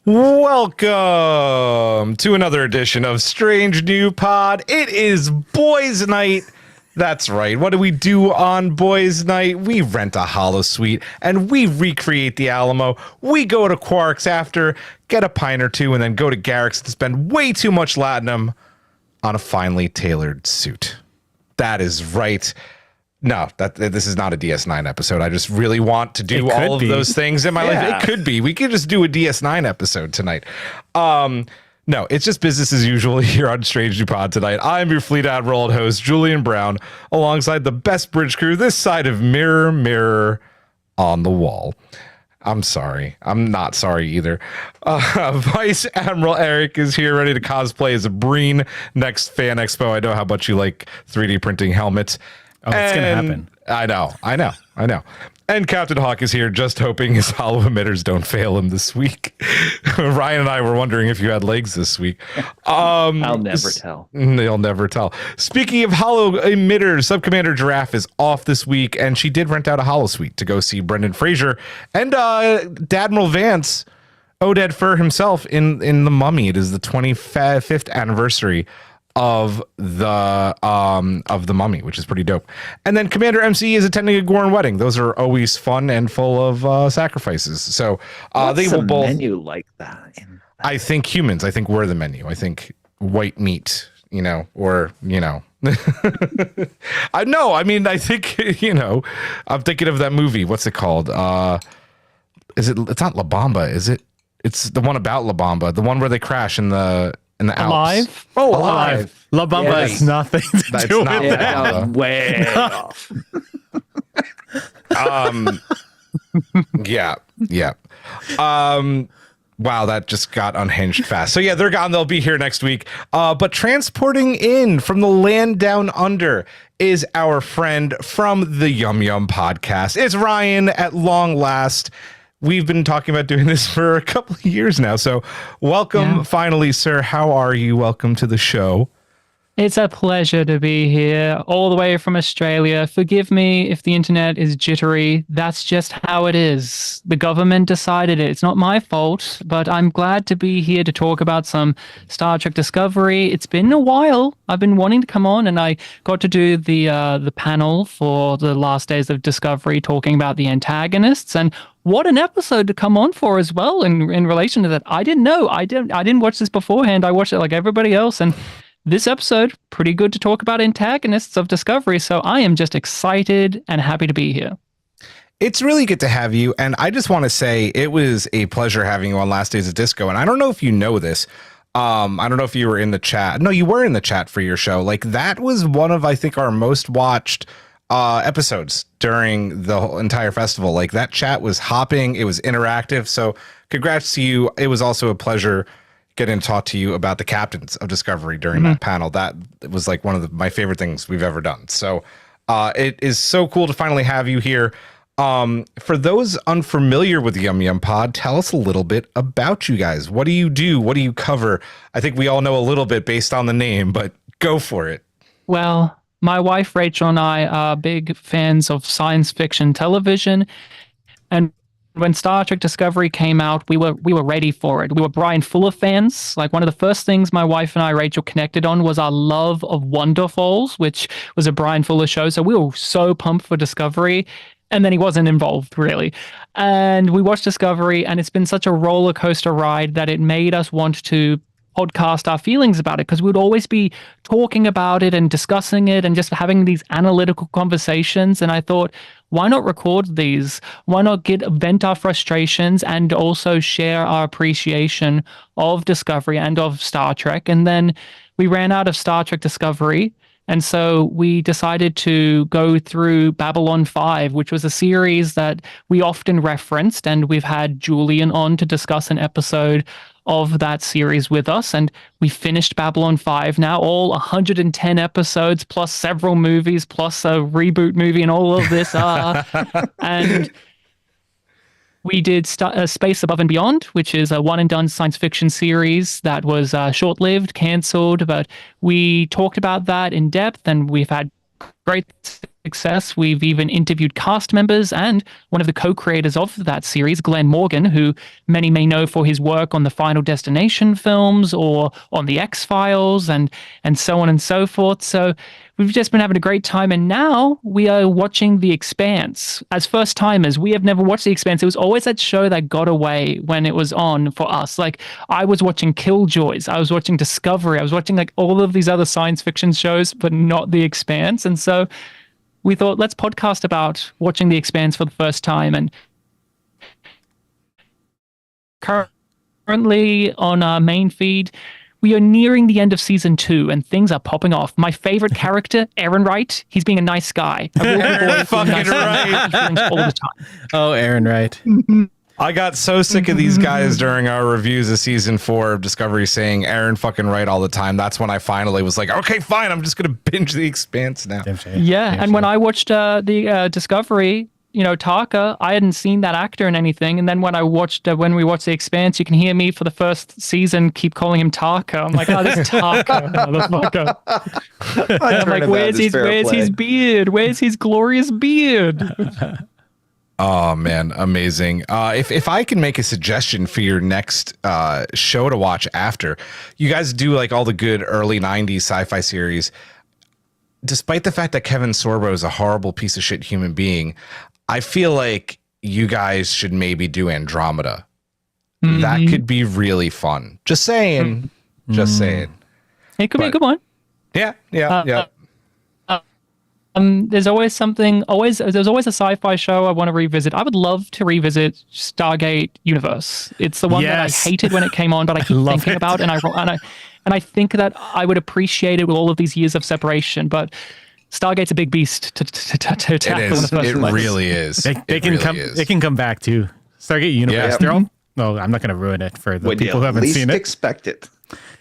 Welcome to another edition of Strange New Pod. It is Boys Night, That's right. What do we do on Boys Night? We rent a holosuite and we recreate the Alamo. We go to Quark's after, get a pint or two, and then go to Garrick's to spend way too much latinum on a finely tailored suit. That is right. No, this is not a DS9 episode. I just really want to do all of those things in my life. It could be. We could just do a DS9 episode tonight. No, it's just business as usual here on Strange New Pod tonight. I'm your Fleet Admiral and host, Julian Brown, alongside the best bridge crew this side of Mirror, Mirror on the Wall. I'm sorry. I'm not sorry either. Vice Admiral Eric is here ready to cosplay as a Breen next Fan Expo. I know how much you like 3D printing helmets. Oh, it's going to happen. I know. And Captain Hawk is here just hoping his hollow emitters don't fail him this week. Ryan and I were wondering if you had legs this week. I'll never tell. They'll never tell. Speaking of hollow emitters, Subcommander Giraffe is off this week, and she did rent out a holosuite to go see Brendan Fraser and Admiral Vance, Oded Fur himself in The Mummy. It is the 25th anniversary of the Mummy, which is pretty dope. And then Commander MC is attending a Gorn wedding. Those are always fun and full of sacrifices. So they will both menu like that. I think humans. I think we're the menu. I think white meat. Or I know. I mean, I think I'm thinking of that movie. What's it called? Is it? It's not La Bamba, is it? It's the one about La Bamba, the one where they crash in the Alps. Alive? Oh, Alive. La Bamba has nothing to do with that. Way off. Yeah. Wow, that just got unhinged fast. So yeah, they're gone. They'll be here next week. But transporting in from the land down under is our friend from the Yum Yum podcast. It's Ryan at long last. We've been talking about doing this for a couple of years now. So welcome finally, sir. How are you? Welcome to the show. It's a pleasure to be here all the way from Australia. Forgive me if the internet is jittery. That's just how it is. The government decided it. It's not my fault, but I'm glad to be here to talk about some Star Trek Discovery. It's been a while. I've been wanting to come on, and I got to do the panel for the last days of Discovery talking about the antagonists, and what an episode to come on for as well in relation to that. I didn't know. I didn't watch this beforehand. I watched it like everybody else, and this episode, pretty good to talk about antagonists of Discovery, so I am just excited and happy to be here. It's really good to have you, and I just want to say it was a pleasure having you on Last Days of Disco, and I don't know if you know this. I don't know if you were in the chat. No, you were in the chat for your show. Like, that was one of, I think, our most watched episodes during the whole entire festival. Like, that chat was hopping. It was interactive, so congrats to you. It was also a pleasure getting to talk to you about the captains of Discovery during that panel. That was like one of my favorite things we've ever done. So it is so cool to finally have you here. For those unfamiliar with Yum Yum Pod, tell us a little bit about you guys. What do you do? What do you cover? I think we all know a little bit based on the name, but go for it. Well, my wife Rachel and I are big fans of science fiction television, and when Star Trek Discovery came out, we were ready for it. We were Brian Fuller fans. Like, one of the first things my wife and I, Rachel, connected on was our love of Wonder Falls, which was a Brian Fuller show. So we were so pumped for Discovery. And then he wasn't involved, really. And we watched Discovery, and it's been such a roller coaster ride that it made us want to podcast our feelings about it, because we'd always be talking about it and discussing it and just having these analytical conversations. And I thought, why not record these? Why not vent our frustrations and also share our appreciation of Discovery and of Star Trek? And then we ran out of Star Trek Discovery, and so we decided to go through Babylon 5, which was a series that we often referenced, and we've had Julian on to discuss an episode of that series with us, and we finished Babylon 5 now, all 110 episodes plus several movies plus a reboot movie and all of this and we did Space Above and Beyond, which is a one and done science fiction series that was short-lived, canceled, but we talked about that in depth, and we've had great success. We've even interviewed cast members and one of the co-creators of that series, Glenn Morgan, who many may know for his work on the Final Destination films or on the X-Files and so on and so forth. So we've just been having a great time, and now we are watching The Expanse. As first timers, we have never watched The Expanse. It was always that show that got away when it was on for us. Like, I was watching Killjoys, I was watching Discovery, I was watching like all of these other science fiction shows, but not The Expanse. And so we thought, let's podcast about watching The Expanse for the first time. And currently on our main feed, we are nearing the end of season 2, and things are popping off. My favorite character, Aaron Wright, he's being a nice guy. Aaron fucking Wright. All the time. Oh, Aaron Wright. I got so sick of these guys during our reviews of season 4 of Discovery saying Aaron fucking Wright all the time. That's when I finally was like, okay, fine, I'm just going to binge The Expanse now. Yeah, and when I watched the Discovery, Taka, I hadn't seen that actor in anything. And then when we watched The Expanse, you can hear me for the first season keep calling him Taka. I'm like, oh, this is Taka, motherfucker. I'm like, where's his beard? Where's his glorious beard? Oh man, amazing. If I can make a suggestion for your next show to watch after, you guys do like all the good early 90s sci-fi series. Despite the fact that Kevin Sorbo is a horrible piece of shit human being, I feel like you guys should maybe do Andromeda. That could be really fun. Just saying. Just saying. It could be a good one. Yeah. There's always there's always a sci-fi show I want to revisit. I would love to revisit Stargate Universe. It's the one that I hated when it came on, but I keep thinking about, and I think that I would appreciate it with all of these years of separation. But Stargate's a big beast to tackle. It really is. They can come back to Stargate Universe. Yeah. Well, I'm not going to ruin it for the people who haven't seen it. Expect it.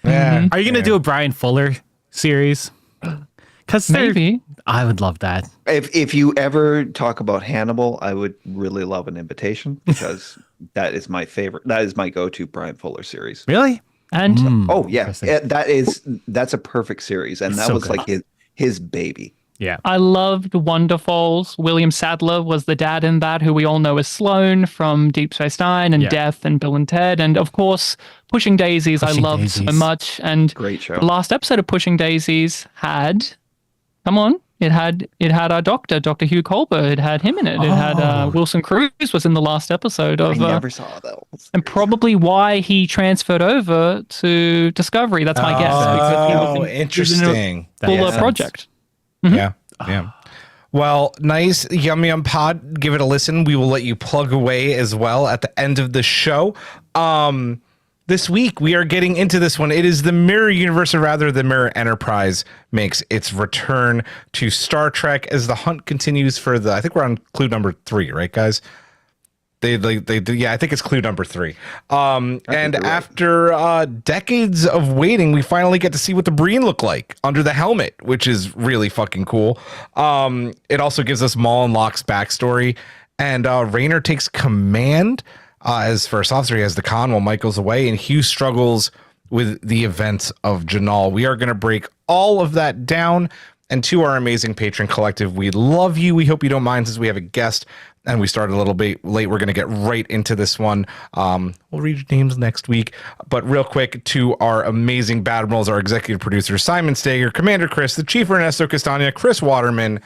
Yeah. Are you going to do a Brian Fuller series? Because maybe I would love that. If you ever talk about Hannibal, I would really love an invitation, because that is my favorite. That is my go-to Brian Fuller series. Really? And oh yeah, that's a perfect series, and that was good. Like his baby. Yeah. I loved Wonderfalls. William Sadler was the dad in that, who we all know as Sloan from Deep Space Nine and Death and Bill and Ted. And of course, Pushing Daisies, I loved so much. And great show. The last episode of Pushing Daisies had, it had our doctor, Dr. Hugh Culber. It had him in it. It had Wilson Cruz was in the last episode of. I never saw those. And probably why he transferred over to Discovery. That's my guess. Because he was interesting. Fuller project. Yeah. Well, nice. Yum Yum Pod. Give it a listen. We will let you plug away as well at the end of the show. This week, we are getting into this one. It is the Mirror Universe, or rather the Mirror Enterprise, makes its return to Star Trek as the hunt continues for I think we're on clue number 3, right, guys? They I think it's clue number 3. And after decades of waiting, we finally get to see what the Breen look like under the helmet, which is really fucking cool. It also gives us Maul and Lock's backstory, and Rayner takes command as first officer. He has the con while Michael's away, and Hugh struggles with the events of Janal. We are going to break all of that down. And to our amazing patron collective, we love you. We hope you don't mind, since we have a guest and we started a little bit late. We're going to get right into this one. We'll read your names next week. But real quick, to our amazing Bad Rolls, our executive producers, Simon Stager, Commander Chris, the Chief Ernesto Castagna, Chris Waterman,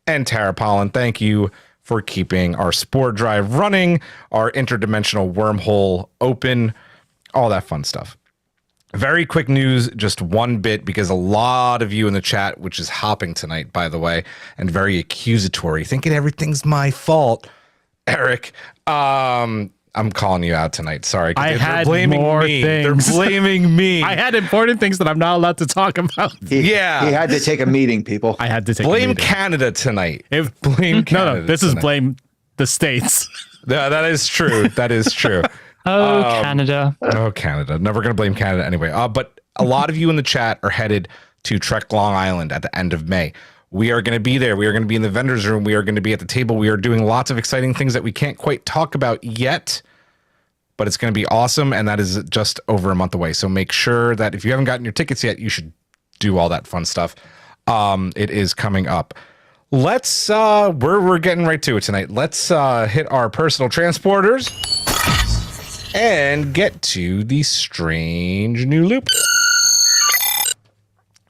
and Tara Pollen. Thank you for keeping our Spore Drive running, our interdimensional wormhole open, all that fun stuff. Very quick news, just one bit, because a lot of you in the chat, which is hopping tonight, by the way, and very accusatory, thinking everything's my fault. Eric, I'm calling you out tonight. Sorry. I had blaming more me. things. They're blaming me. I had important things that I'm not allowed to talk about. He had to take a meeting, people. I had to take blame a meeting. Canada tonight. Blame Canada. No, this is blame the States. Yeah, that is true. That is true. Canada. Oh, Canada. Never going to blame Canada anyway. But a lot of you in the chat are headed to Trek Long Island at the end of May. We are going to be there. We are going to be in the vendor's room. We are going to be at the table. We are doing lots of exciting things that we can't quite talk about yet, but it's going to be awesome. And that is just over a month away. So make sure that if you haven't gotten your tickets yet, you should do all that fun stuff. It is coming up. Let's, we're getting right to it tonight. Let's hit our personal transporters and get to the strange new loop.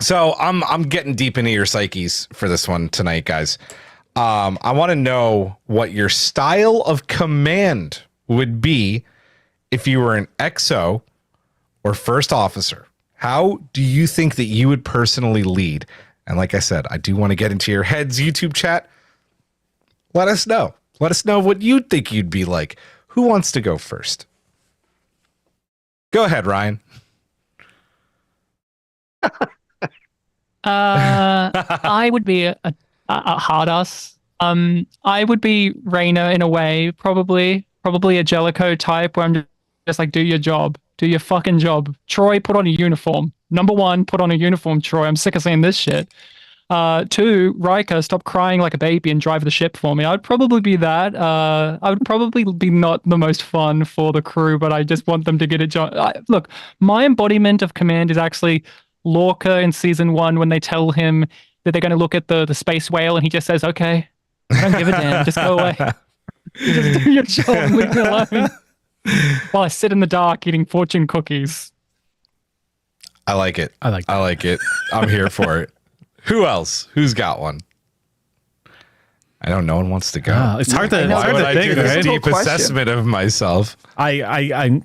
So I'm getting deep into your psyches for this one tonight, guys. I want to know what your style of command would be if you were an XO or first officer. How do you think that you would personally lead? And like I said, I do want to get into your heads, YouTube chat. Let us know. Let us know what you think you'd be like. Who wants to go first? Go ahead, Ryan. I would be a hard ass. I would be Rayner in a way, probably a Jellicoe type where I'm just like, do your job. Do your fucking job. Troy, put on a uniform. Number 1, put on a uniform, Troy. I'm sick of seeing this shit. 2, Riker, stop crying like a baby and drive the ship for me. I would probably be that. I would probably be not the most fun for the crew, but I just want them to get it done. Look, my embodiment of command is actually Lorca in season 1 when they tell him that they're going to look at the space whale and he just says, okay, I don't give a damn. Just go away. Just do your job and leave me alone. While I sit in the dark eating fortune cookies. I like it. I like that. I like it. I'm here for it. Who else? Who's got one? I don't know. No one wants to go. Oh, it's hard to, Why would I do this right? deep assessment of myself? I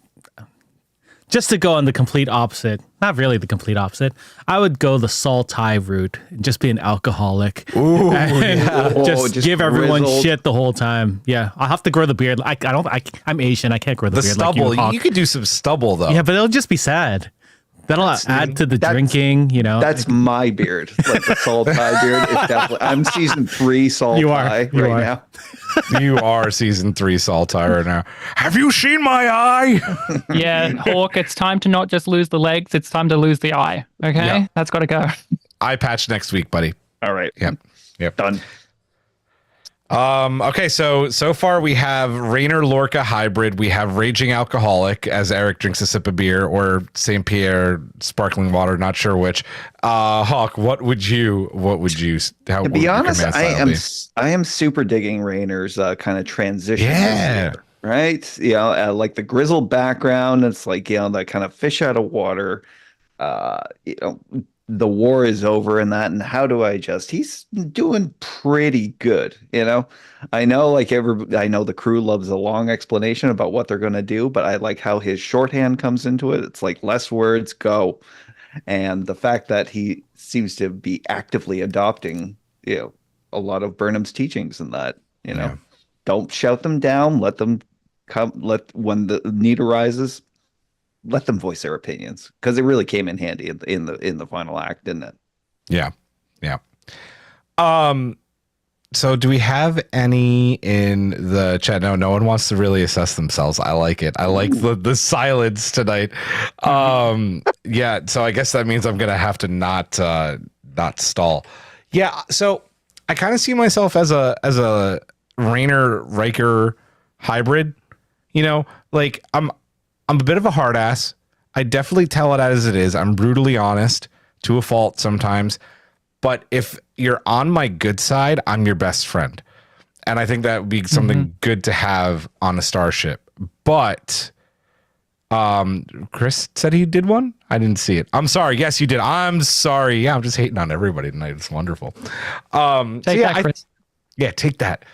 just to go on the complete opposite, not really the complete opposite. I would go the Saul Ty route and just be an alcoholic. Ooh, and just give everyone grizzled. shit the whole time. Yeah, I'll have to grow the beard. I'm Asian. I can't grow the beard stubble. like You could do some stubble though. Yeah, but it'll just be sad. That'll add to the drinking, you know. That's my beard. Like the Saul Ty beard is definitely. I'm season 3 Saul You are. Ty You right are. now. You are season 3 Saltire right now. Have you seen my eye? Yeah, Hawk, it's time to not just lose the legs, it's time to lose the eye. Okay? Yeah. That's got to go. Eye patch next week, buddy. All right. Yep. Done. Okay, so far we have Rayner Lorca hybrid. We have Raging Alcoholic as Eric drinks a sip of beer, or St. Pierre sparkling water, not sure which. Hawk, what would you how To be honest, I I am super digging Rayner's kind of transition. Yeah. Right. You know, like the grizzled background. It's like, you know, that kind of fish out of water. You know, the war is over and that, and how do I adjust? He's doing pretty good. You know, I know I know the crew loves a long explanation about what they're going to do, but I like how his shorthand comes into it. It's like less words, go. And the fact that he seems to be actively adopting, you know, a lot of Burnham's teachings and that, you know, don't shout them down, let them come, when the need arises, let them voice their opinions, because it really came in handy in the final act, didn't it? Yeah. So do we have any in the chat? No one wants to really assess themselves. I like it. I like the silence tonight. Yeah, so I guess that means I'm gonna have to not stall. Yeah, so I kind of see myself as a Rayner Riker hybrid. You know, like I'm a bit of a hard ass. I definitely tell it as it is. I'm brutally honest to a fault sometimes. But if you're on my good side, I'm your best friend. And I think that would be something good to have on a starship. But Chris said he did one. I didn't see it. I'm sorry. Yes, you did. I'm sorry. Yeah, I'm just hating on everybody tonight. It's wonderful. Take that, Chris. Take that.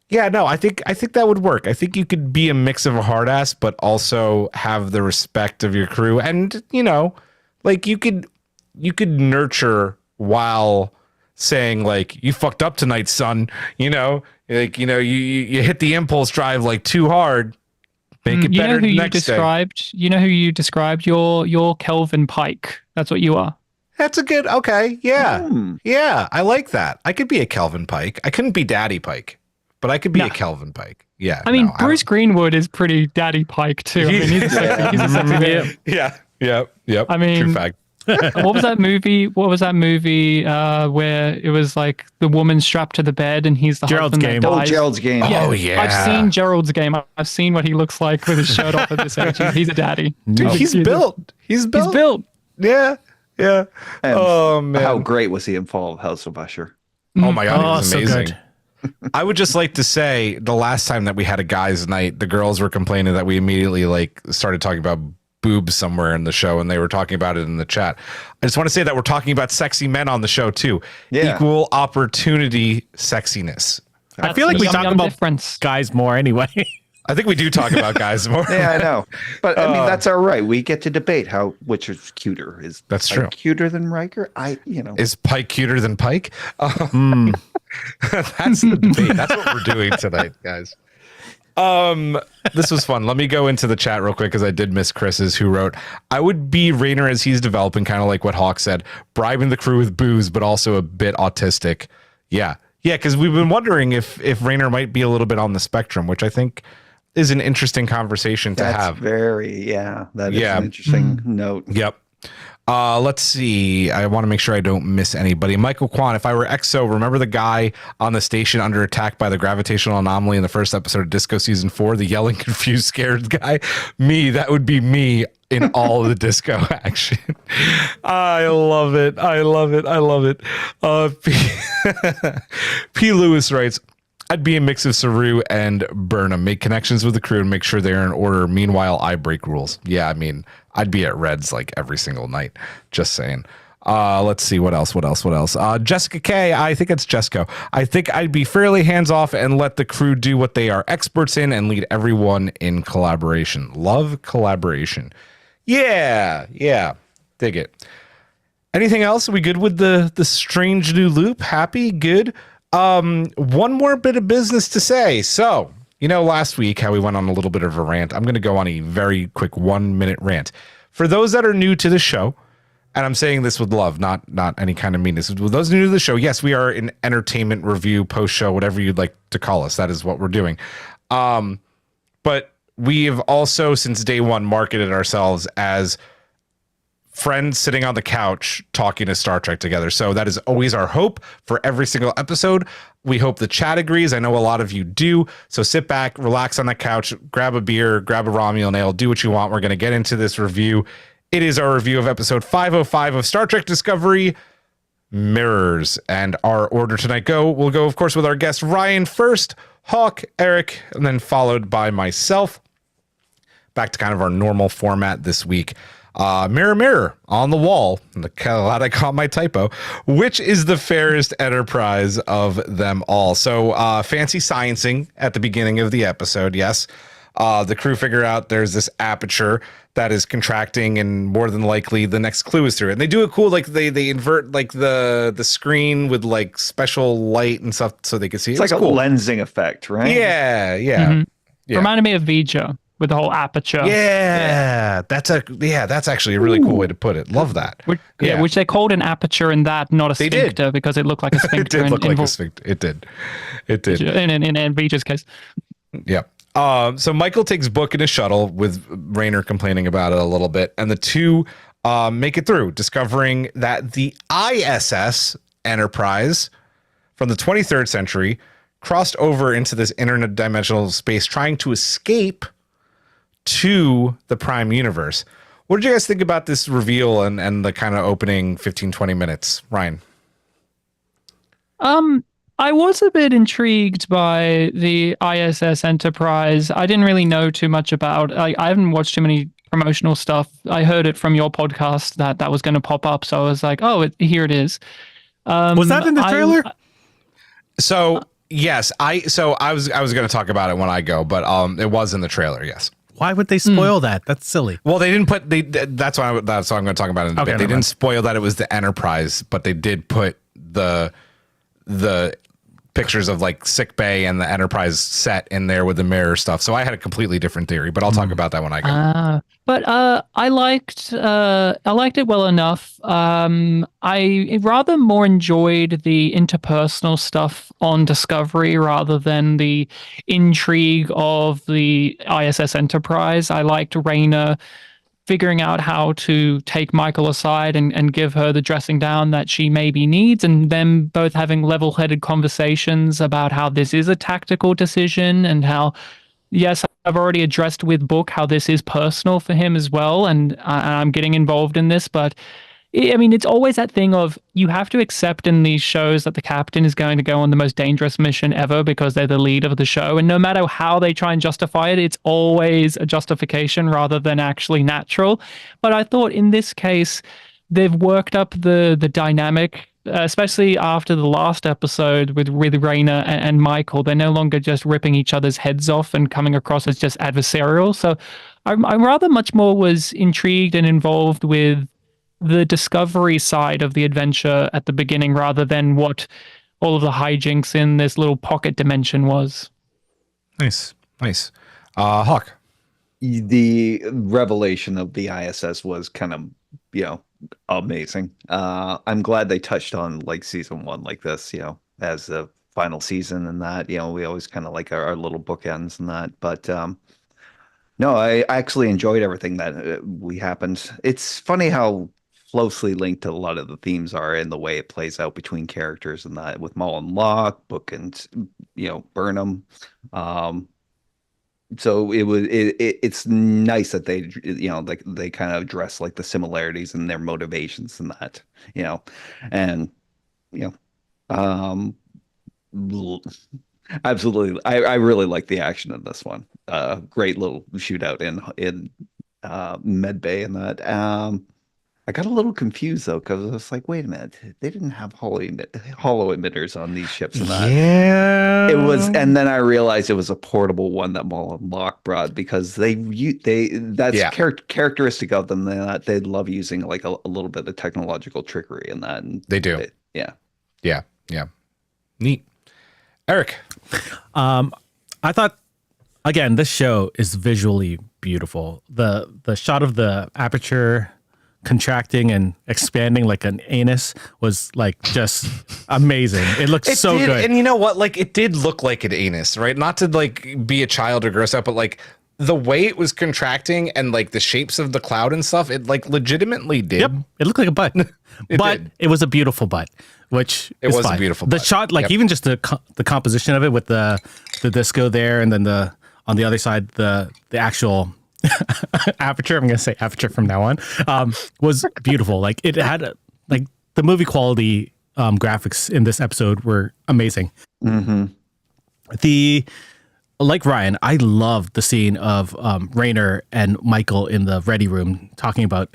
Yeah, no, I think that would work. I think you could be a mix of a hard ass, but also have the respect of your crew. And, you know, like you could nurture while saying like, you fucked up tonight, son. You know, like, you know, you hit the impulse drive like too hard. Make it better next day. You know who you described? Your Kelvin Pike. That's what you are. That's a good, okay. Yeah. Yeah. I like that. I could be a Kelvin Pike. I couldn't be Daddy Pike, but I could be a Kelvin Pike. Yeah. I mean, Bruce Greenwood is pretty Daddy Pike too. I mean, he's a sexy man. Yeah. Yep. I mean, true fact. What was that movie? Where it was like the woman strapped to the bed and he's the Gerald's husband Game. that dies? Gerald's Game. Oh, yeah. I've seen Gerald's Game. I've seen what he looks like with his shirt off at this age. He's a daddy. Dude, he's built. He's built. Yeah. And Oh, man. how great was he in Fall of House of Usher? Oh, my God. He was so amazing. good. I would just like to say the last time that we had a guys' night, the girls were complaining that we immediately like started talking about boobs somewhere in the show, and they were talking about it in the chat. I just want to say that we're talking about sexy men on the show too. Yeah. Equal opportunity sexiness. I feel like we talk about difference. guys more anyway. I think we do talk about guys more. Yeah, I know. But I mean, that's all right. We get to debate which is cuter. Is That's Pike true. cuter than Riker? Is Pike cuter than Pike? That's the debate. That's what we're doing tonight, guys. This was fun. Let me go into the chat real quick because I did miss Chris's, who wrote, I would be Rayner as he's developing, kind of like what Hawk said, bribing the crew with booze, but also a bit autistic. Yeah, because we've been wondering if Rayner might be a little bit on the spectrum, which I think is an interesting conversation to have. That is an interesting note. Yep. Let's see. I want to make sure I don't miss anybody. Michael Kwan, if I were EXO, remember the guy on the station under attack by the gravitational anomaly in the first episode of Disco Season 4, the yelling, confused, scared guy? That would be me in all of the disco action. I love it. P. Lewis writes, I'd be a mix of Saru and Burnham, make connections with the crew and make sure they're in order. Meanwhile, I break rules. Yeah, I mean, I'd be at Reds like every single night. Just saying. Let's see what else. Jessica K, I think it's Jesco. I think I'd be fairly hands off and let the crew do what they are experts in and lead everyone in collaboration. Love collaboration. Yeah. Dig it. Anything else? Are we good with the strange new loop? Happy? Good? One more bit of business to say. So, last week how we went on a little bit of a rant. I'm going to go on a very quick 1-minute rant. For those that are new to the show, and I'm saying this with love, not any kind of meanness. With those new to the show, yes, we are an entertainment review, post-show, whatever you'd like to call us. That is what we're doing. But we have also, since day one, marketed ourselves as friends sitting on the couch talking to Star Trek together. So that is always our hope for every single episode. We hope the chat agrees. I know a lot of you do. So sit back, relax on the couch, grab a beer, grab a Romulan ale, do what you want. We're going to get into this review. It is our review of episode 505 of Star Trek Discovery, Mirrors. And our order tonight we'll go, of course, with our guest Ryan first, Hawk, Eric, and then followed by myself. Back to kind of our normal format this week. Mirror, mirror on the wall. Glad I caught my typo. Which is the fairest enterprise of them all? So fancy sciencing at the beginning of the episode. Yes. The crew figure out there's this aperture that is contracting, and more than likely the next clue is through it. And they do it cool. Like they invert like the screen with like special light and stuff so they can see. It's like a cool lensing effect, right? Yeah. Mm-hmm. Yeah. Reminded me of Vija with the whole aperture. Yeah. That's actually a really cool way to put it. Love that. Which they called an aperture in that, not a sphincter, because it looked like a sphincter. It did look like a sphincter. It did. In Vija's case. Yep. So Michael takes Book in a shuttle with Rayner complaining about it a little bit, and the two make it through, discovering that the ISS Enterprise from the 23rd century crossed over into this interdimensional space, trying to escape to the Prime universe. What did you guys think about this reveal and the kind of opening 15-20 minutes, Ryan? I was a bit intrigued by the ISS Enterprise. I didn't really know too much about. I haven't watched too many promotional stuff. I heard it from your podcast that was going to pop up, so I was like, "Oh, here it is." Was that in the trailer? So yes, I was going to talk about it when I go, but it was in the trailer. Yes. Why would they spoil that? That's silly. Well, they didn't put that's what I'm going to talk about in a bit. They didn't spoil that it was the Enterprise, but they did put the pictures of like sick bay and the Enterprise set in there with the mirror stuff. So I had a completely different theory, but I'll talk about that when I go. But I liked it well enough. I rather more enjoyed the interpersonal stuff on Discovery rather than the intrigue of the ISS Enterprise. I liked Rayner figuring out how to take Michael aside and give her the dressing down that she maybe needs, and them both having level-headed conversations about how this is a tactical decision and how, yes, I've already addressed with Book how this is personal for him as well, and I'm getting involved in this, but I mean, it's always that thing of you have to accept in these shows that the captain is going to go on the most dangerous mission ever because they're the lead of the show. And no matter how they try and justify it, it's always a justification rather than actually natural. But I thought in this case, they've worked up the dynamic, especially after the last episode with Rayner and Michael. They're no longer just ripping each other's heads off and coming across as just adversarial. So I'm rather much more was intrigued and involved with the discovery side of the adventure at the beginning rather than what all of the hijinks in this little pocket dimension was. Nice. Hawk. The revelation of the ISS was kind of, amazing. I'm glad they touched on like season 1 like this, as the final season and that, we always kind of like our little bookends and that. But no, I actually enjoyed everything that we happened. It's funny how closely linked to a lot of the themes are and the way it plays out between characters and that with Maul and Lock, Book and Burnham. So it's nice that they like they kind of address like the similarities and their motivations and that, and absolutely I really like the action in this one. Great little shootout in med bay and that. I got a little confused though because I was like, wait a minute, they didn't have hollow emitters on these ships and that. Yeah, it was, and then I realized it was a portable one that Maul and Lock brought because that's characteristic of them. They love using like a little bit of technological trickery in that. And they do. Yeah. Neat. Eric. I thought, again, this show is visually beautiful. The shot of the aperture contracting and expanding like an anus was like just amazing. It looked so good. And you know what? Like it did look like an anus, right? Not to like be a child or gross out, but like the way it was contracting and like the shapes of the cloud and stuff, it like legitimately did. Yep. It looked like a butt. It was a beautiful butt, which it was fine. A beautiful the butt. shot, like even just the composition of it with the disco there and then on the other side, the actual aperture, I'm going to say aperture from now on, was beautiful. Like it had like the movie quality graphics in this episode were amazing. Mm-hmm. Like Ryan, I loved the scene of Rayner and Michael in the ready room talking about,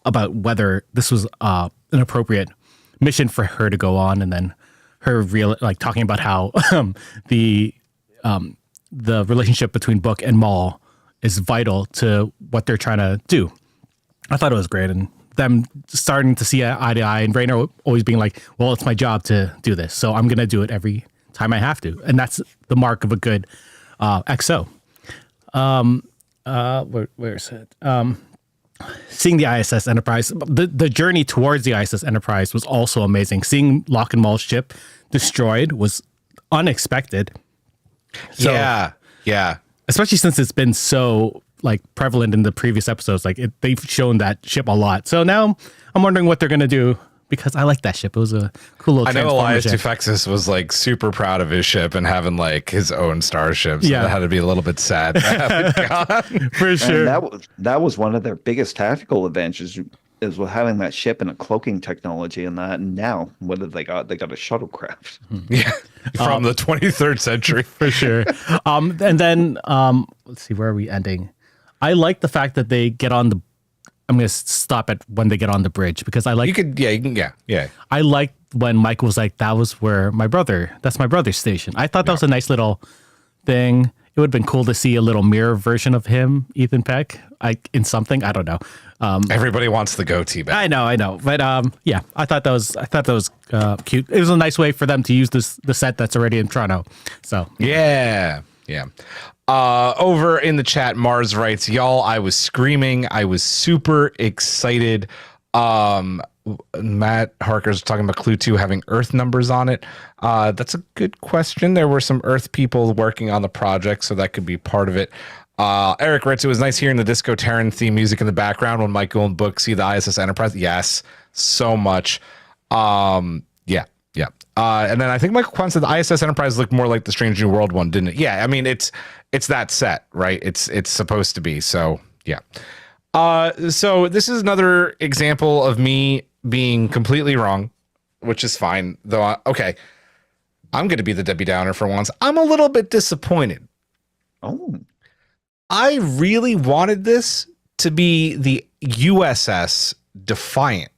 about whether this was an appropriate mission for her to go on, and then her talking about how the relationship between Book and Maul is vital to what they're trying to do. I thought it was great, and them starting to see eye to eye, and Rayner always being like, well, it's my job to do this, so I'm going to do it every time I have to. And that's the mark of a good XO. Where is it? Seeing the ISS Enterprise, the journey towards the ISS Enterprise was also amazing. Seeing Lock and Maul's ship destroyed was unexpected. So, yeah. Especially since it's been so like prevalent in the previous episodes. Like they've shown that ship a lot. So now I'm wondering what they're going to do, because I like that ship. It was a cool little I know Elias ship. Tufexis was like super proud of his ship and having like his own starship. So that had to be a little bit sad. For sure. And that was one of their biggest tactical advantages, is with having that ship and a cloaking technology and that. And now what have they got? They got a shuttlecraft. Yeah. From the 23rd century. For sure. And then let's see, where are we ending? I like the fact that they get on the, I'm going to stop at when they get on the bridge, because I like, yeah. I like when Mike was like, that's my brother's station. I thought that was a nice little thing. It would have been cool to see a little mirror version of him, Ethan Peck, in something. I don't know. Everybody wants the goatee back. I know. But yeah, I thought that was cute. It was a nice way for them to use the set that's already in Toronto. So yeah. Over in the chat, Mars writes, y'all, I was screaming. I was super excited. Matt Harker's talking about Clue 2 having Earth numbers on it. That's a good question. There were some Earth people working on the project, so that could be part of it. Eric writes, it was nice hearing the Disco Terran theme music in the background when Michael and Book see the ISS Enterprise. Yes, so much. Yeah. And then I think Michael Kwan said the ISS Enterprise looked more like the Strange New World one, didn't it? Yeah, I mean, it's that set, right? It's supposed to be, so yeah. So this is another example of me being completely wrong, which is fine. Though, okay, I'm going to be the Debbie Downer for once. I'm a little bit disappointed. Oh, I really wanted this to be the U.S.S. Defiant,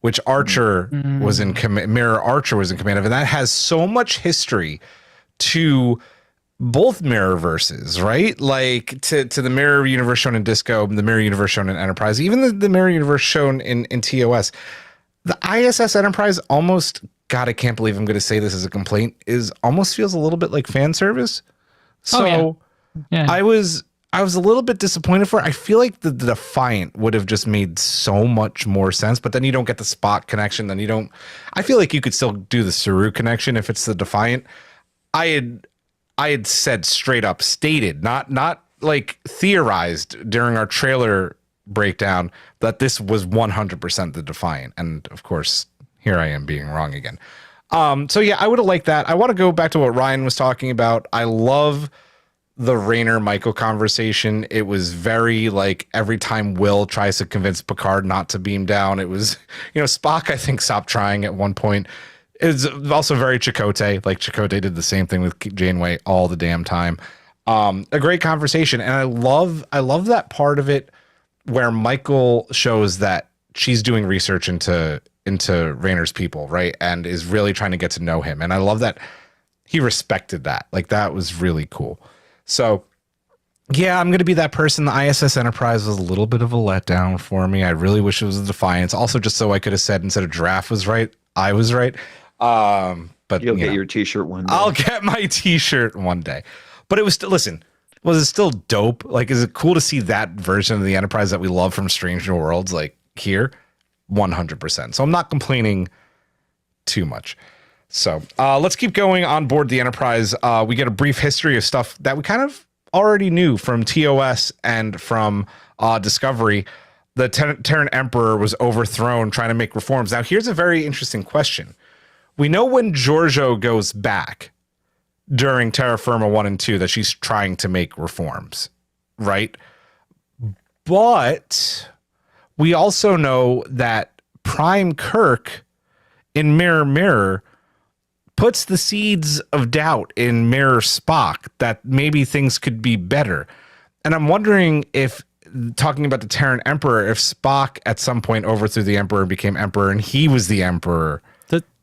which Archer was in command. Mirror Archer was in command of, and that has so much history to both Mirrorverses, right? Like to the Mirror Universe shown in Disco, the Mirror Universe shown in Enterprise, even the Mirror Universe shown in TOS. The ISS Enterprise almost, God, I can't believe I'm going to say this as a complaint, is almost feels a little bit like fan service. So Yeah. I was a little bit disappointed for it. I feel like the Defiant would have just made so much more sense, but then you don't get the Spock connection. Then you don't. I feel like you could still do the Saru connection if it's the Defiant. I had said straight up, stated, not like theorized during our trailer breakdown, that this was 100% the Defiant, and of course, here I am being wrong again. So yeah, I would have liked that. I want to go back to what Ryan was talking about. I love the Rayner Michael conversation. It was very like every time Will tries to convince Picard not to beam down, it was, Spock, I think, stopped trying at one point. It's also very Chakotay. Like Chakotay did the same thing with Janeway all the damn time. A great conversation. And I love that part of it where Michael shows that she's doing research into Rayner's people, right? And is really trying to get to know him. And I love that he respected that. Like that was really cool. So yeah, I'm going to be that person. The ISS Enterprise was a little bit of a letdown for me. I really wish it was a Defiance. Also, just so I could have said instead of Giraffe was right, I was right. But you'll get your t-shirt one day. I'll get my t-shirt one day. But it was still, listen, was it still dope? Like, is it cool to see that version of the Enterprise that we love from Strange New Worlds, like here? 100%. So I'm not complaining too much. So let's keep going on board the Enterprise. We get a brief history of stuff that we kind of already knew from TOS and from Discovery. The Terran Emperor was overthrown trying to make reforms. Now, here's a very interesting question. We know when Giorgio goes back during Terra Firma 1 and 2 that she's trying to make reforms, right? But we also know that Prime Kirk in Mirror Mirror puts the seeds of doubt in Mirror Spock that maybe things could be better. And I'm wondering if, talking about the Terran Emperor, if Spock at some point overthrew the Emperor and became Emperor, and he was the Emperor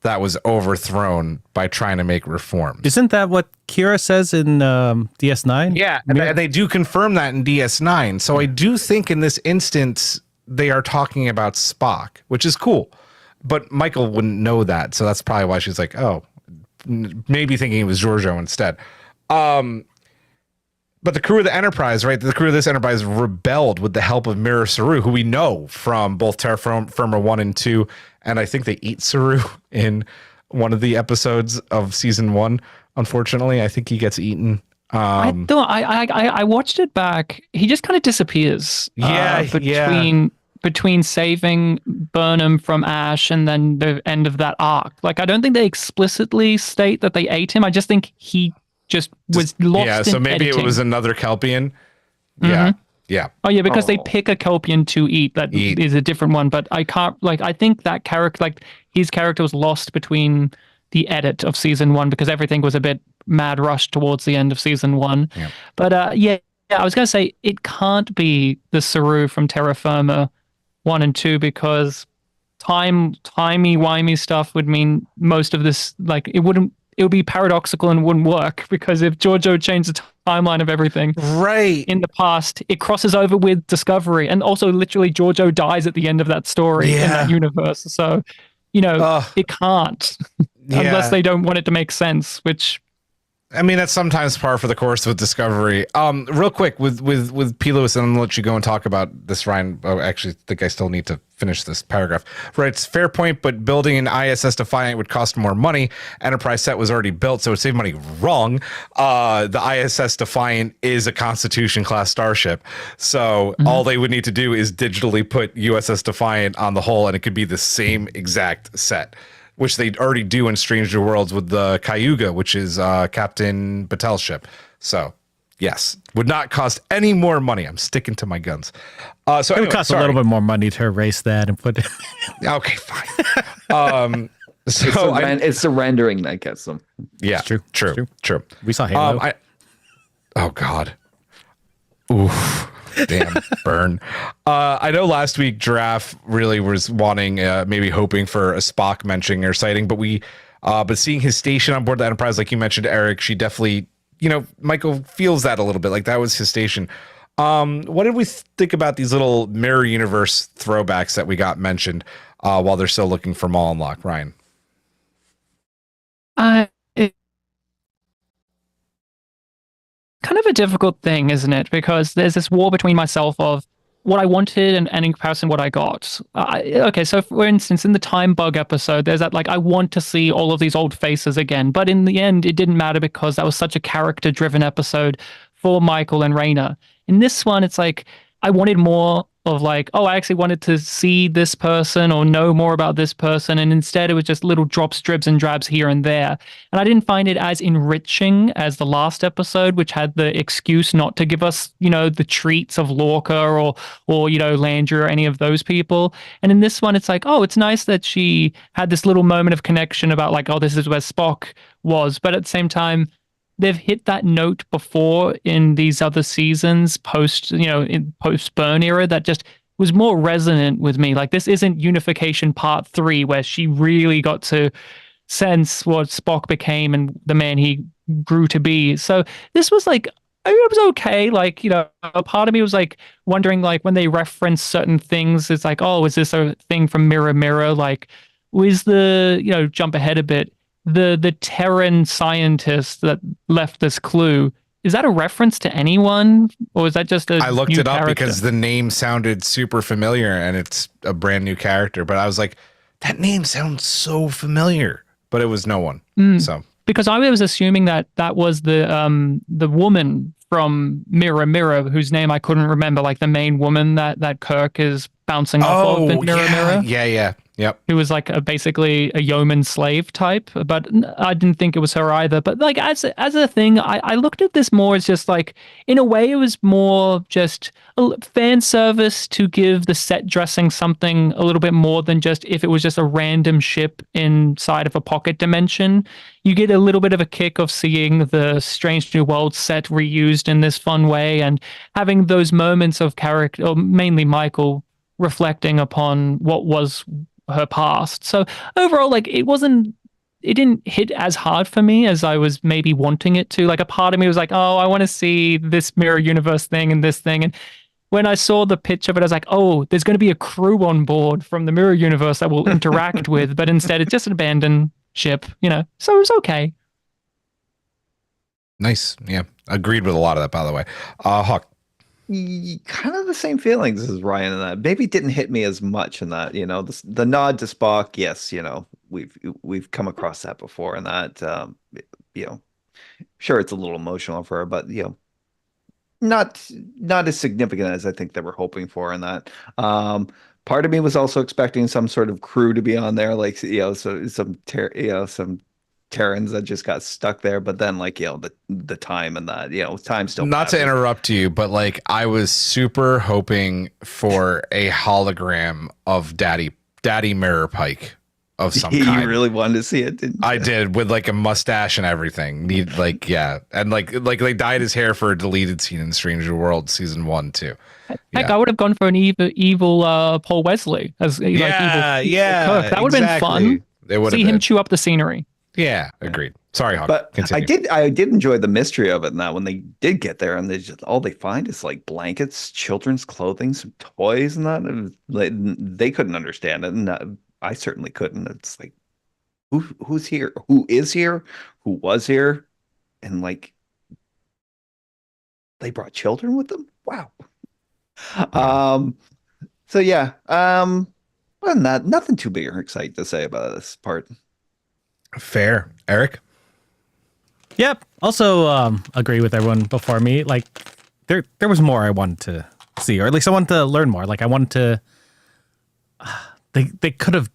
that was overthrown by trying to make reforms. Isn't that what Kira says in DS9? Yeah, and they do confirm that in DS9. So I do think in this instance, they are talking about Spock, which is cool. But Michael wouldn't know that. So that's probably why she's like, oh, maybe thinking it was Giorgio instead. But the crew of the Enterprise, right? The crew of this Enterprise rebelled with the help of Mirror Saru, who we know from both Terra Firma 1 and 2. And I think they eat Saru in one of the episodes of season 1. Unfortunately, I think he gets eaten. I watched it back. He just kind of disappears. Between saving Burnham from Ash and then the end of that arc. Like, I don't think they explicitly state that they ate him. I just think he just was lost. Yeah, so maybe editing. it was another Kelpian. Yeah. Yeah. Oh yeah, because they pick a Kelpian to eat. That is a different one. But I can't, like, I think that character, like, his character was lost between the edit of season 1 because everything was a bit mad rushed towards the end of season 1. Yeah. But I was going to say it can't be the Saru from Terra Firma 1 and 2 because timey-wimey stuff would mean most of this, like, it would be paradoxical and wouldn't work because if Giorgio changed the timeline of everything right in the past, it crosses over with Discovery, and also literally Giorgio dies at the end of that story in that universe. So, it can't unless they don't want it to make sense, which, I mean, that's sometimes par for the course with Discovery. Real quick with P. Lewis, and I'm gonna let you go and talk about this, Ryan. I actually think I still need to finish this paragraph. Right, it's fair point, but building an ISS Defiant would cost more money. Enterprise set was already built, so it would save money. Wrong. The ISS Defiant is a Constitution class starship, so all they would need to do is digitally put USS Defiant on the hull, and it could be the same exact set, which they already do in Strange New Worlds with the Cayuga, which is Captain Batel's ship. So Yes, would not cost any more money. I'm sticking to my guns. So It anyway, would cost sorry. a little bit more money to erase that and put it. Okay, fine. It's the rendering that gets them. Yeah, It's true. true, It's true. We saw Halo. Oh God. Oof. Damn, burn. I know last week Giraffe really was wanting, maybe hoping for a Spock mentioning or sighting, but seeing his station on board the Enterprise, like you mentioned, Eric, she definitely, Michael feels that a little bit, like that was his station. What did we think about these little mirror universe throwbacks that we got mentioned while they're still looking for Maul and Lock? Ryan? Kind of a difficult thing, isn't it? Because there's this war between myself of what I wanted and in comparison what I got. Okay, so for instance, in the Time Bug episode, there's that like I want to see all of these old faces again, but in the end, it didn't matter because that was such a character-driven episode for Michael and Rayner. In this one, it's like I wanted more of like, oh, I actually wanted to see this person or know more about this person, and instead it was just little drops, dribs, and drabs here and there. And I didn't find it as enriching as the last episode, which had the excuse not to give us, the treats of Lorca or Landry or any of those people. And in this one, it's like, oh, it's nice that she had this little moment of connection about like, oh, this is where Spock was, but at the same time, they've hit that note before in these other seasons in post Burn era that just was more resonant with me. Like this isn't Unification Part 3 where she really got to sense what Spock became and the man he grew to be. So this was like, it was okay. Like, a part of me was like wondering like when they reference certain things, it's like, oh, is this a thing from Mirror Mirror? Like, was the, jump ahead a bit, the Terran scientist that left this clue, is that a reference to anyone, or is that just a I looked new it up character? because the name sounded super familiar and it's a brand new character, but I was like, that name sounds so familiar, but it was no one. So because I was assuming that was the woman from Mirror Mirror, whose name I couldn't remember, like the main woman that Kirk is bouncing off of in Mirror Mirror. Yeah. Yep. Who was like basically a yeoman slave type, but I didn't think it was her either. But like as a thing, I looked at this more as just like, in a way, it was more just a fan service to give the set dressing something a little bit more than just if it was just a random ship inside of a pocket dimension. You get a little bit of a kick of seeing the Strange New World set reused in this fun way and having those moments of character, or mainly Michael, reflecting upon what was her past. So overall, like it didn't hit as hard for me as I was maybe wanting it to. Like a part of me was like, oh, I want to see this mirror universe thing and this thing. And when I saw the pitch of it, I was like, oh, there's going to be a crew on board from the mirror universe that we'll interact with. But instead, it's just an abandoned ship, So it was okay. Nice. Yeah. Agreed with a lot of that, by the way. Hawk. Kind of the same feelings as Ryan in that. Maybe it didn't hit me as much in that, the nod to Spock. Yes, we've come across that before, and that, sure, it's a little emotional for her, but not as significant as I think they were hoping for in that. Part of me was also expecting some sort of crew to be on there, like so some Terrans that just got stuck there, but then like the time and that time still Not to passes. interrupt you, but like I was super hoping for a hologram of Daddy Mirror Pike of some kind. You really wanted to see it, didn't you? I did, with like a mustache and everything. And like they dyed his hair for a deleted scene in Stranger World season 1 too. Heck, I would have gone for an evil Paul Wesley as evil Kirk. That would have been fun. It would see him chew up the scenery. Yeah, agreed. Sorry, Hawk. But continue. I did enjoy the mystery of it, and that when they did get there, and all they find is like blankets, children's clothing, some toys, and that. And they couldn't understand it, and I certainly couldn't. It's like, who's here? Who is here? Who was here? And like, they brought children with them. Wow. So yeah. Other than that, nothing too big or exciting to say about this part. Fair. Eric? Yep. Also agree with everyone before me. Like there was more I wanted to see, or at least I wanted to learn more. Like I wanted to they could have,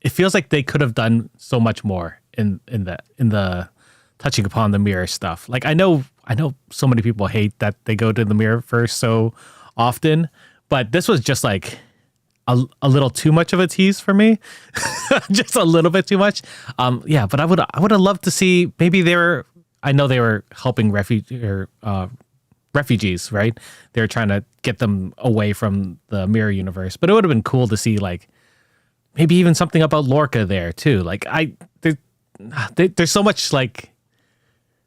it feels like they could have done so much more in the touching upon the mirror stuff. Like I know I know so many people hate that they go to the Mirrorverse so often, but this was just like a little too much of a tease for me. Just a little bit too much. But I would have loved to see, maybe I know they were helping refugees, right? They were trying to get them away from the mirror universe, but it would have been cool to see like maybe even something about Lorca there too. Like there's so much like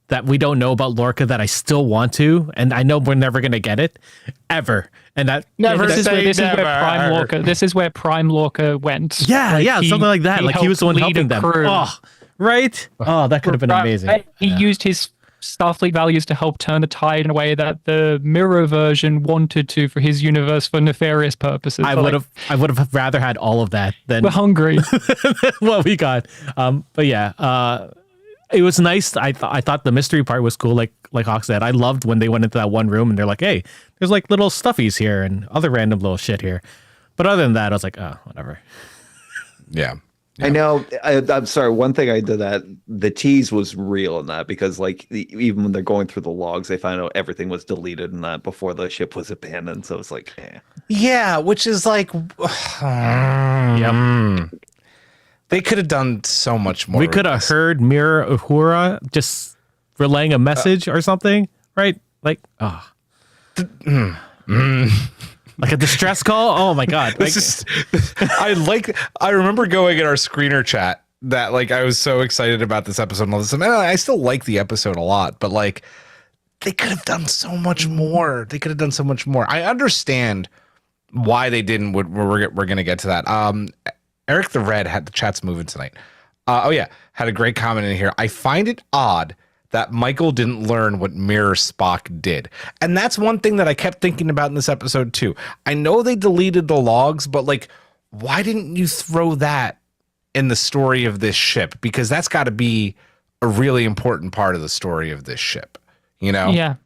that we don't know about Lorca that I still want to, and I know we're never gonna get it ever. And that this is where Prime Lorca went. Yeah, something like that. Like he was the one helping them. Oh, right? Oh, that could have been amazing. He used his Starfleet values to help turn the tide in a way that the mirror version wanted to for his universe for nefarious purposes. I would have rather had all of that than we're hungry. what we got. But yeah, it was nice. I thought the mystery part was cool. Like Hawk said, I loved when they went into that one room and they're like, "Hey, there's like little stuffies here and other random little shit here." But other than that, I was like, "Oh, whatever." Yeah. I know. I'm sorry. One thing I did that the tease was real in that, because like even when they're going through the logs, they find out everything was deleted in that before the ship was abandoned. So it's like, yeah, which is like, Yep. They could have done so much more. We could have heard Mira Uhura just relaying a message or something, right? Like, like a distress call. Oh my god! I remember going in our screener chat that like I was so excited about this episode and all this, and I still like the episode a lot, but like they could have done so much more. I understand why they didn't. We're gonna get to that. Eric the Red had the chat's moving tonight. Had a great comment in here. I find it odd that Michael didn't learn what Mirror Spock did. And that's one thing that I kept thinking about in this episode too. I know they deleted the logs, but like, why didn't you throw that in the story of this ship? Because that's got to be a really important part of the story of this ship, you know? Yeah.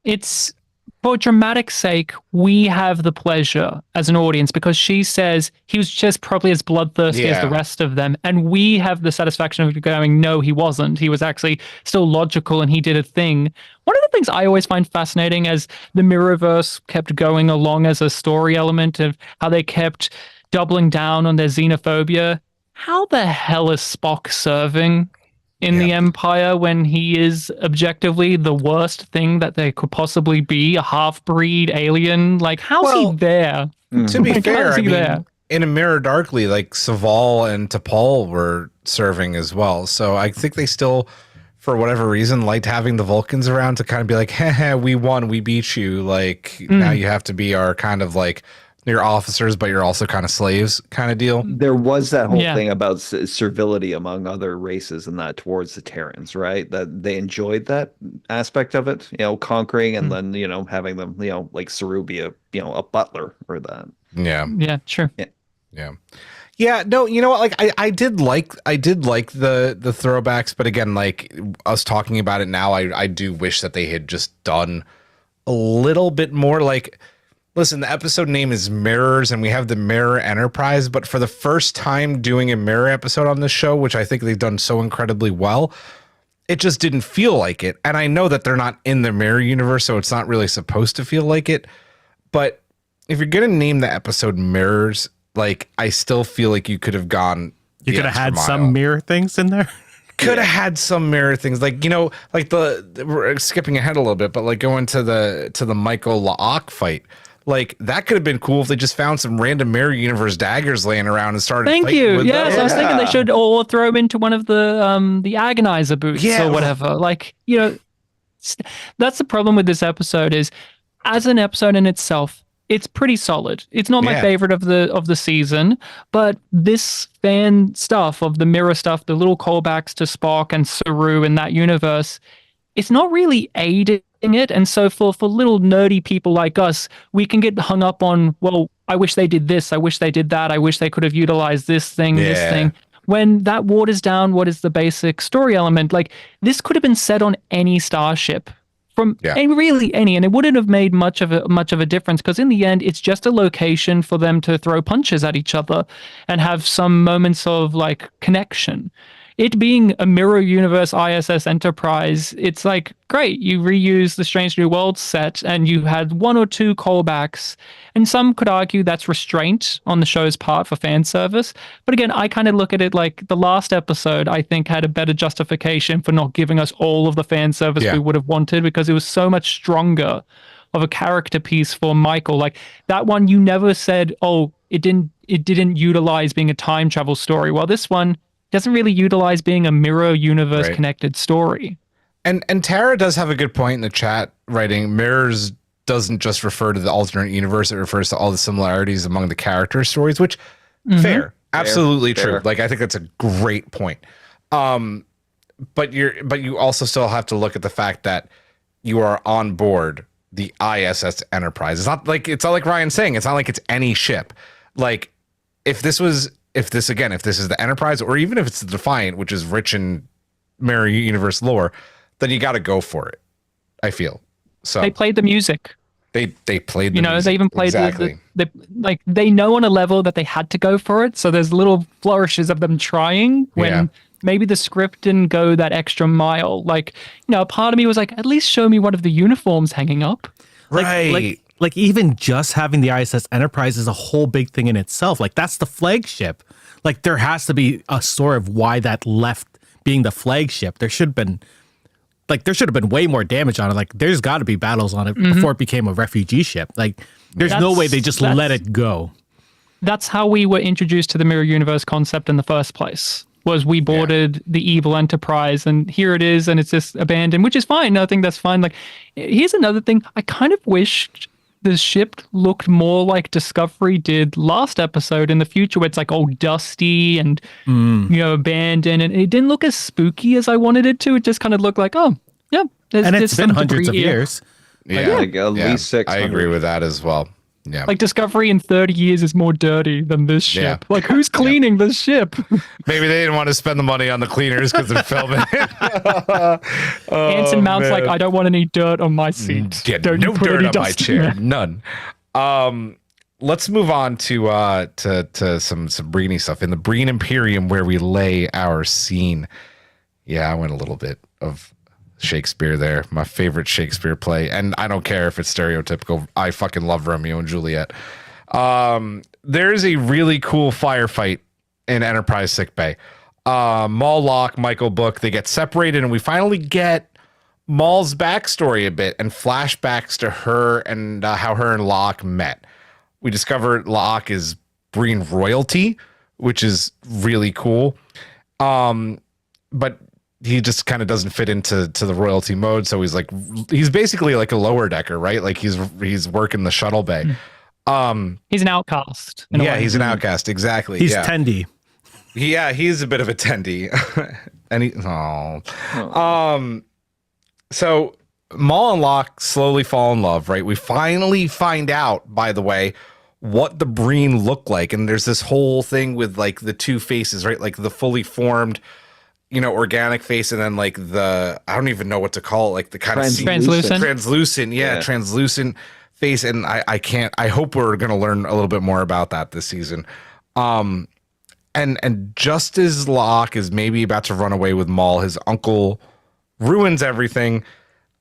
It's, for dramatic sake, we have the pleasure as an audience because she says he was just probably as bloodthirsty as the rest of them. And we have the satisfaction of going, no, he wasn't. He was actually still logical and he did a thing. One of the things I always find fascinating as the Mirrorverse kept going along as a story element of how they kept doubling down on their xenophobia. How the hell is Spock serving in the Empire when he is objectively the worst thing that there could possibly be, a half-breed alien? Like, how's he there? To be fair, I mean, in A Mirror Darkly, like Saval and T'Pol were serving as well. So I think they still, for whatever reason, liked having the Vulcans around to kind of be like, heh, we won, we beat you. Like, now you have to be our kind of like, you're officers, but you're also kind of slaves kind of deal. There was that whole thing about servility among other races and that towards the Terrans, right? That they enjoyed that aspect of it, you know, conquering and then, you know, having them, you know, like Saru be a, you know, a butler or that. Yeah. Yeah, sure. Yeah, no, you know what? Like I did like the throwbacks, but again, like us talking about it now, I do wish that they had just done a little bit more. Like, listen, the episode name is Mirrors, and we have the Mirror Enterprise, but for the first time doing a Mirror episode on this show, which I think they've done so incredibly well, it just didn't feel like it. And I know that they're not in the Mirror universe, so it's not really supposed to feel like it. But if you're going to name the episode Mirrors, like, I still feel like you could have gone. You could have had some mirror things in there. Could have had some mirror things, like, you know, like we're skipping ahead a little bit, but like going to the Michael Lock fight. Like, that could have been cool if they just found some random mirror universe daggers laying around and started. Thank you. Yes, I was thinking they should or throw him into one of the agonizer boots or whatever. Like, you know, that's the problem with this episode is, as an episode in itself, it's pretty solid. It's not my favorite of the season, but this fan stuff of the mirror stuff, the little callbacks to Spock and Saru in that universe, it's not really aiding it. And so for little nerdy people like us, we can get hung up on, well, I wish they did this, I wish they did that, I wish they could have utilized this thing, this thing. When that waters down what is the basic story element, like, this could have been set on any starship. Really any, and it wouldn't have made much of a difference, because in the end it's just a location for them to throw punches at each other and have some moments of like connection. it being a mirror universe ISS Enterprise, it's like, great, you reuse the Strange New Worlds set and you had one or two callbacks. And some could argue that's restraint on the show's part for fan service. But again, I kind of look at it like the last episode, I think, had a better justification for not giving us all of the fan service we would have wanted, because it was so much stronger of a character piece for Michael. Like that one, you never said, oh, it didn't utilize being a time travel story. While this one doesn't really utilize being a mirror universe connected story. And Tara does have a good point in the chat, writing mirrors doesn't just refer to the alternate universe, it refers to all the similarities among the character stories, which fair, absolutely true. Like I think that's a great point. But you also still have to look at the fact that you are on board the ISS Enterprise. It's not like Ryan's saying, it's not like it's any ship. Like if this is the Enterprise, or even if it's the Defiant, which is rich in mirror universe lore, then you got to go for it. I feel so. They played the music. They played. The music. They even played like they know on a level that they had to go for it. So there's little flourishes of them trying when maybe the script didn't go that extra mile. Like part of me was like, at least show me one of the uniforms hanging up. Like even just having the ISS Enterprise is a whole big thing in itself. Like that's the flagship. Like there has to be a story of why that left being the flagship. There should have been way more damage on it. Like there's got to be battles on it before it became a refugee ship. Like there's no way they just let it go. That's how we were introduced to the mirror universe concept in the first place. Was we boarded the evil Enterprise, and here it is, and it's just abandoned, which is fine. I think that's fine. Like, here's another thing. I kind of wished the ship looked more like Discovery did last episode in the future, where it's like all dusty and abandoned, and it didn't look as spooky as I wanted it to. It just kind of looked like, and it's been hundreds of years. Like at least 600. I agree with that as well. Yeah. Like Discovery in 30 years is more dirty than this ship. Like who's cleaning this ship? Maybe they didn't want to spend the money on the cleaners because they're filming it. Anson Mount's like, I don't want any dirt on my seat. Yeah, don't no put dirt any on my dust chair. None. Let's move on to some Breen stuff in the Breen Imperium, where we lay our scene. Yeah, I went a little bit of Shakespeare there, my favorite Shakespeare play, and I don't care if it's stereotypical. I fucking love Romeo and Juliet. There's a really cool firefight in Enterprise sickbay. Maul, Lock, Michael, Book, they get separated, and we finally get Maul's backstory a bit and flashbacks to her and how her and Lock met. We discover Lock is Breen royalty, which is really cool. But he just kind of doesn't fit into the royalty mode. So he's basically like a lower decker, right? Like he's working the shuttle bay. He's an outcast. He's an outcast. Exactly. He's tendy. Yeah, he's a bit of a tendy. So Maul and Lock slowly fall in love, right? We finally find out, by the way, what the Breen look like. And there's this whole thing with like the two faces, right? Like the fully formed, organic face, and then like the, I don't even know what to call it, like the kind of translucent, translucent face. And I hope we're going to learn a little bit more about that this season. And just as Locke is maybe about to run away with Maul, his uncle ruins everything.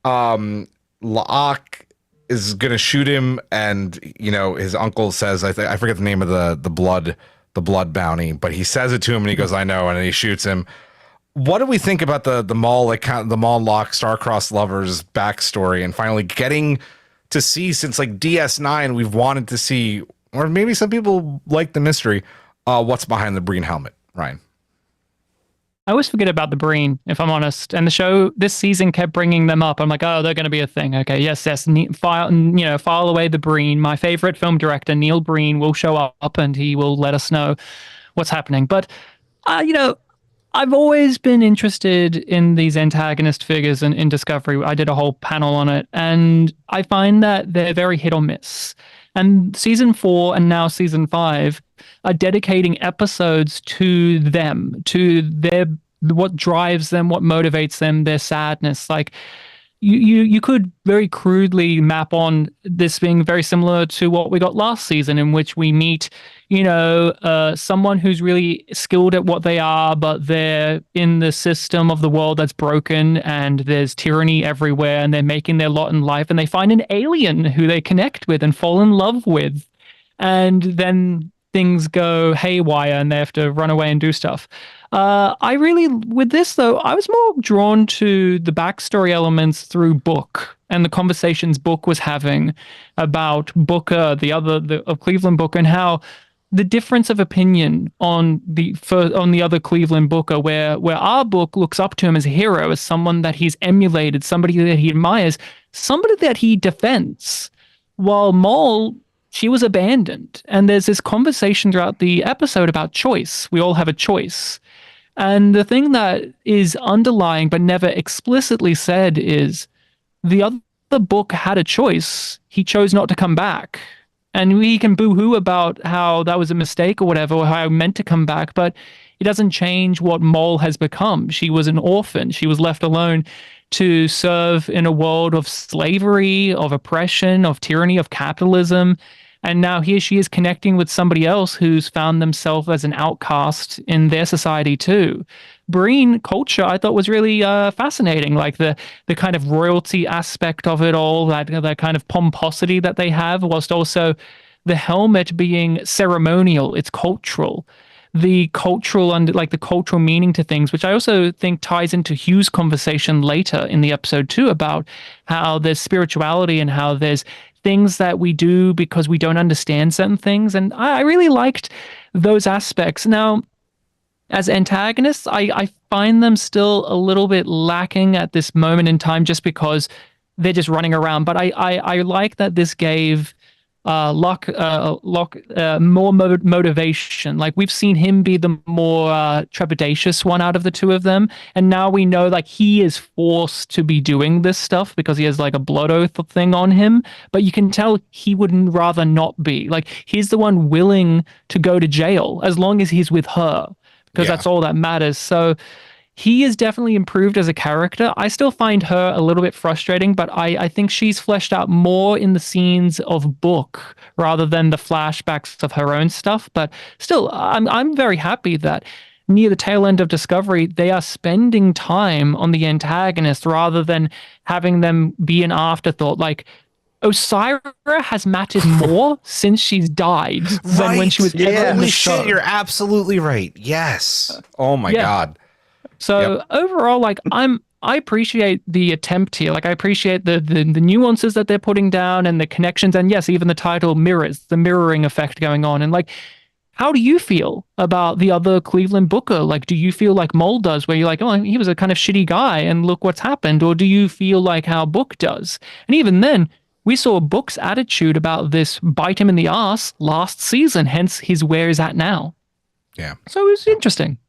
Locke is going to shoot him, and his uncle says, I forget the name of the blood bounty, but he says it to him and he goes, I know, and then he shoots him. What do we think about the Maul, like kind of the Maul Lock star-crossed lovers backstory, and finally getting to see, since like DS9, we've wanted to see, or maybe some people like the mystery, what's behind the Breen helmet, Ryan? I always forget about the Breen, if I'm honest. And the show this season kept bringing them up. I'm like, oh, they're going to be a thing. Okay, yes. File away the Breen. My favorite film director, Neil Breen, will show up and he will let us know what's happening. But, I've always been interested in these antagonist figures in Discovery. I did a whole panel on it, and I find that they're very hit or miss. And season 4 and now season 5 are dedicating episodes to them, to what drives them, what motivates them, their sadness. Like, you could very crudely map on this being very similar to what we got last season, in which we meet, someone who's really skilled at what they are, but they're in the system of the world that's broken and there's tyranny everywhere, and they're making their lot in life, and they find an alien who they connect with and fall in love with, and then things go haywire and they have to run away and do stuff. With this though, I was more drawn to the backstory elements through Book and the conversations Book was having about Booker, of Cleveland Booker, and how the difference of opinion on the other Cleveland Booker, where our Book looks up to him as a hero, as someone that he's emulated, somebody that he admires, somebody that he defends, while Maul, she was abandoned. And there's this conversation throughout the episode about choice. We all have a choice. And the thing that is underlying but never explicitly said is the other Book had a choice. He chose not to come back. And we can boo-hoo about how that was a mistake or whatever, or how I meant to come back, but it doesn't change what Maul has become. She was an orphan. She was left alone to serve in a world of slavery, of oppression, of tyranny, of capitalism. And now here she is connecting with somebody else who's found themselves as an outcast in their society too. Breen culture, I thought, was really fascinating, like the kind of royalty aspect of it all, that kind of pomposity that they have, whilst also the helmet being ceremonial, it's cultural. The cultural and like the cultural meaning to things, which I also think ties into Hugh's conversation later in the episode too, about how there's spirituality and how there's things that we do because we don't understand certain things. And I really liked those aspects. Now, as antagonists, I find them still a little bit lacking at this moment in time, just because they're just running around. But I like that this gave Locke more motivation. Like, we've seen him be the more trepidatious one out of the two of them, and now we know like he is forced to be doing this stuff because he has like a blood oath thing on him. But you can tell he would rather not be. Like, he's the one willing to go to jail as long as he's with her, because that's all that matters. So he is definitely improved as a character. I still find her a little bit frustrating, but I think she's fleshed out more in the scenes of Book rather than the flashbacks of her own stuff. But still, I'm very happy that near the tail end of Discovery, they are spending time on the antagonist rather than having them be an afterthought. Like, Osira has mattered more since she's died than when she was ever in the Holy show. shit, you're absolutely right. Yes. Oh my God. So overall, like, I appreciate the attempt here. Like, I appreciate the nuances that they're putting down and the connections, and yes, even the title mirrors the mirroring effect going on. And like, how do you feel about the other Cleveland Booker? Like, do you feel like Mole does, where you're like, oh, he was a kind of shitty guy and look what's happened? Or do you feel like how Book does? And even then, we saw Book's attitude about this bite him in the ass last season, hence his where is at now. Yeah. So it was interesting.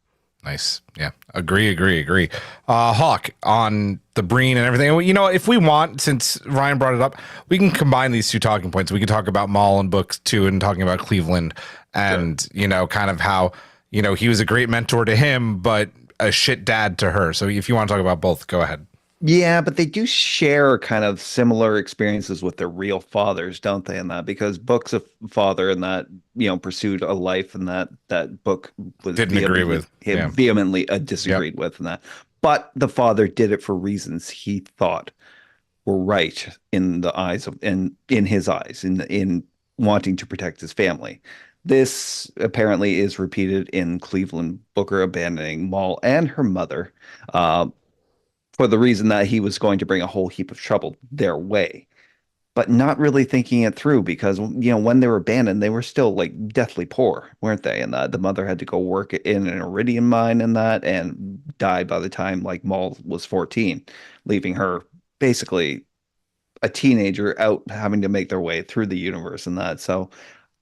Nice. Yeah. Agree. Hawk, on the Breen and everything. You know, if we want, since Ryan brought it up, we can combine these two talking points. We can talk about Maul and Books too, and talking about Cleveland and, kind of how, he was a great mentor to him, but a shit dad to her. So if you want to talk about both, go ahead. Yeah, but they do share kind of similar experiences with their real fathers, don't they? In that, because Book's a father, and that pursued a life, and that Book was Didn't agree with, vehemently disagreed with, and that. But the father did it for reasons he thought were right in the eyes of, in his eyes, in wanting to protect his family. This apparently is repeated in Cleveland Booker abandoning Maul and her mother. For the reason that he was going to bring a whole heap of trouble their way, but not really thinking it through, because, when they were abandoned, they were still like deathly poor, weren't they? And the mother had to go work in an iridium mine and die by the time like Maul was 14, leaving her basically a teenager out having to make their way through the universe and that. So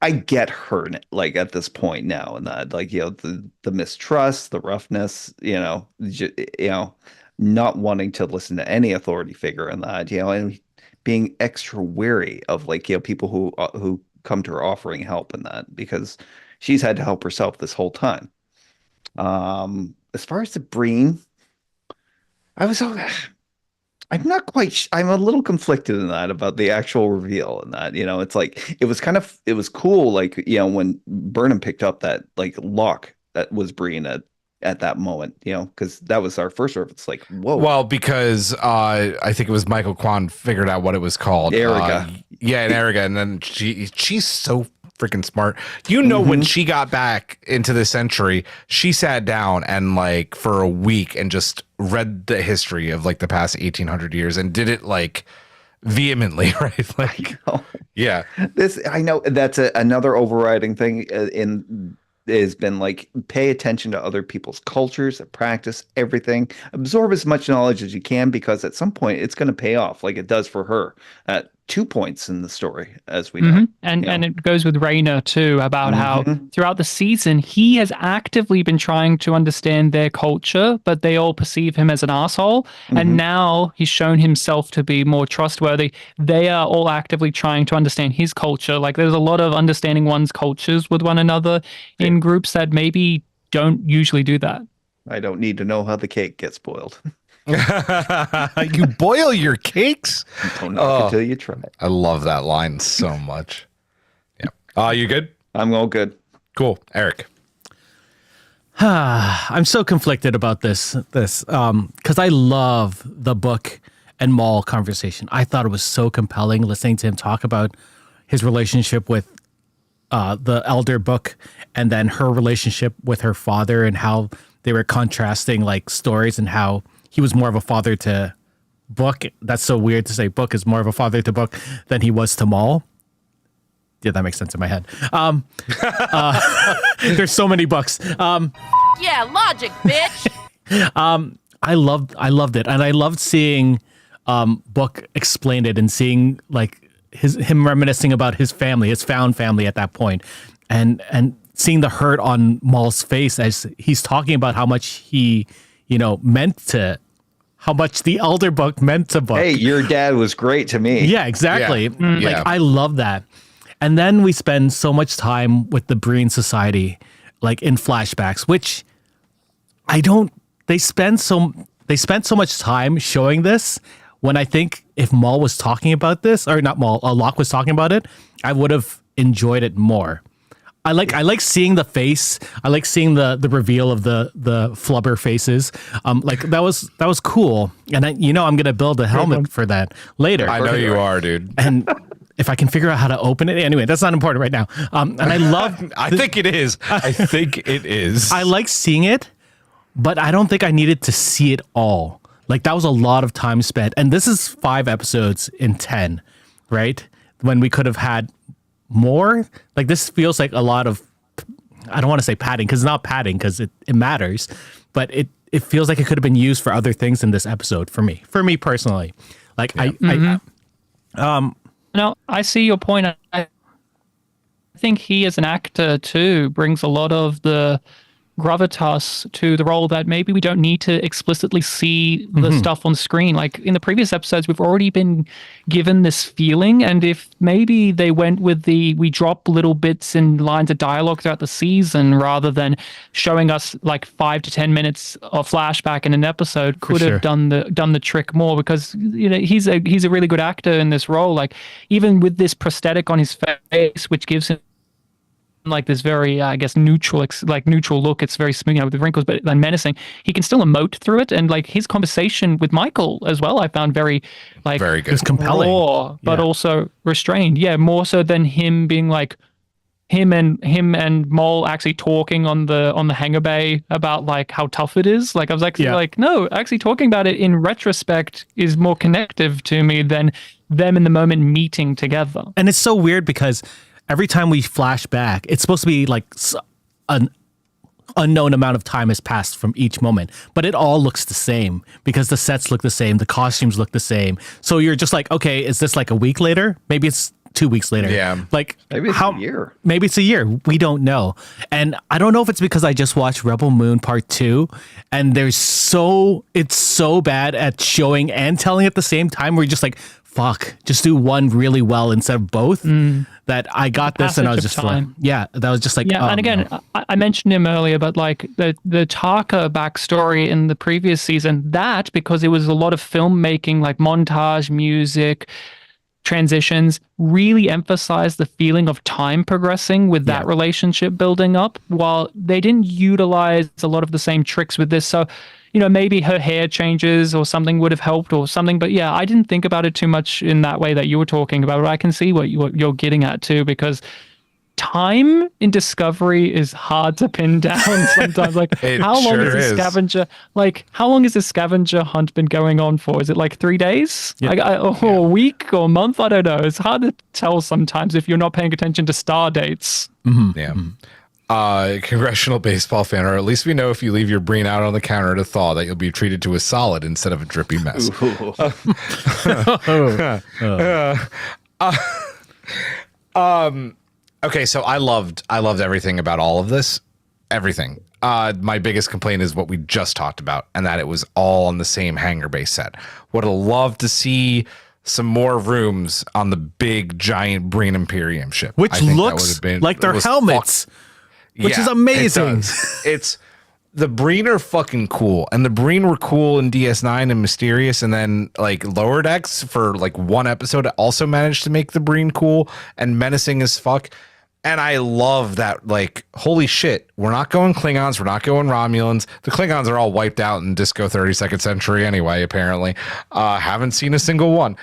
I get her like at this point now, and that, like, the mistrust, the roughness, not wanting to listen to any authority figure in that, and being extra wary of like, people who come to her offering help in that, because she's had to help herself this whole time. As far as the Breen, I was I'm not quite. I'm a little conflicted in that about the actual reveal. And that, it's like it was cool. Like, when Burnham picked up that like lock that was Breen at that moment. Because that was our first sort of. It's like, whoa. Well, because I think it was Michael Kwan figured out what it was called. Erica. And Erica, and then she's so freaking smart. When she got back into the century, she sat down and like for a week and just read the history of like the past 1800 years and did it like vehemently, right? Like, yeah. I know that's another overriding thing has been like pay attention to other people's cultures, practice, everything. Absorb as much knowledge as you can because at some point it's going to pay off, like it does for her at 2 points in the story, as we know. And it goes with Rayner too about how throughout the season he has actively been trying to understand their culture, but they all perceive him as an asshole. And now he's shown himself to be more trustworthy. They are all actively trying to understand his culture. Like there's a lot of understanding one's cultures with one another in groups that maybe don't usually do that. I don't need to know how the cake gets boiled. You boil your cakes? Don't knock it till you try it. I love that line so much. Yeah. You good? I'm all good. Cool. Eric. I'm so conflicted about this because I love the Book and Maul conversation. I thought it was so compelling listening to him talk about his relationship with the elder Book and then her relationship with her father and how they were contrasting like stories and how he was more of a father to Book. That's so weird to say Book is more of a father to Book than he was to Maul. Yeah, that makes sense in my head. There's so many Books. Yeah, logic, bitch. I loved it. And I loved seeing Book explain it and seeing like him reminiscing about his family, his found family at that point. And seeing the hurt on Maul's face as he's talking about how much he, how much the elder Book meant to Book. Hey, your dad was great to me. Yeah, exactly. Yeah. Like, I love that. And then we spend so much time with the Breen Society, like in flashbacks, which they spend so much time showing this when I think if Maul was talking about this, or not Maul, Locke was talking about it, I would have enjoyed it more. I like seeing the face. I like seeing the reveal of the flubber faces. Like that was cool. And I'm gonna build a helmet for that later. I know you are, dude. And if I can figure out how to open it, anyway, that's not important right now. And I love. I think it is. I think it is. I like seeing it, but I don't think I needed to see it all. Like that was a lot of time spent, and this is 5 episodes in 10, right? When we could have had more. Like this feels like a lot of, I don't want to say padding because it's not padding because it matters, but it feels like it could have been used for other things in this episode for me personally. Like No, I see your point. I think he as an actor too brings a lot of the gravitas to the role that maybe we don't need to explicitly see the stuff on screen. Like in the previous episodes, we've already been given this feeling, and if maybe they went with we drop little bits and lines of dialogue throughout the season rather than showing us like 5 to 10 minutes of flashback in an episode, could have done the trick more, because he's a really good actor in this role. Like even with this prosthetic on his face, which gives him like this very, I guess, neutral look. It's very smooth, with the wrinkles, but then menacing. He can still emote through it, and like his conversation with Michael as well, I found very good, it was compelling, raw, but also restrained. Yeah, more so than him being like him and Maul actually talking on the hangar bay about like how tough it is. Like I was actually like, no, actually talking about it in retrospect is more connective to me than them in the moment meeting together. And it's so weird because every time we flash back, it's supposed to be like an unknown amount of time has passed from each moment, but it all looks the same because the sets look the same, the costumes look the same. So you're just like, okay, is this like a week later? Maybe it's 2 weeks later. Yeah. Like Maybe it's a year. Maybe it's a year. We don't know. And I don't know if it's because I just watched Rebel Moon Part 2 and it's so bad at showing and telling at the same time where you're just like, fuck, just do one really well instead of both. That I got this and I was just like, that was just like, yeah. And again, I mentioned him earlier, but like the Taka backstory in the previous season, that because it was a lot of filmmaking, like montage, music, transitions, really emphasized the feeling of time progressing with that relationship building up, while they didn't utilize a lot of the same tricks with this. So, maybe her hair changes or something would have helped or something. But yeah, I didn't think about it too much in that way that you were talking about. But I can see what you're getting at too, because time in Discovery is hard to pin down sometimes. Like how long is the scavenger? Like how long has the scavenger hunt been going on for? Is it like 3 days? Or a week or a month? I don't know. It's hard to tell sometimes if you're not paying attention to star dates. Yeah. Congressional baseball fan, or at least we know if you leave your breen out on the counter to thaw that you'll be treated to a solid instead of a drippy mess. Okay, so I loved everything about all of this. Everything. My biggest complaint is what we just talked about, and that it was all on the same hangar base set. Would have loved to see some more rooms on the big giant Breen Imperium ship, which looks like their helmets. Which is amazing. It's the Breen are fucking cool, and the Breen were cool in DS9 and Mysterious, and then like Lower Decks for like one episode also managed to make the Breen cool and menacing as fuck. And I love that, like, holy shit, we're not going Klingons, we're not going Romulans. The Klingons are all wiped out in Disco 32nd Century anyway, apparently. Haven't seen a single one.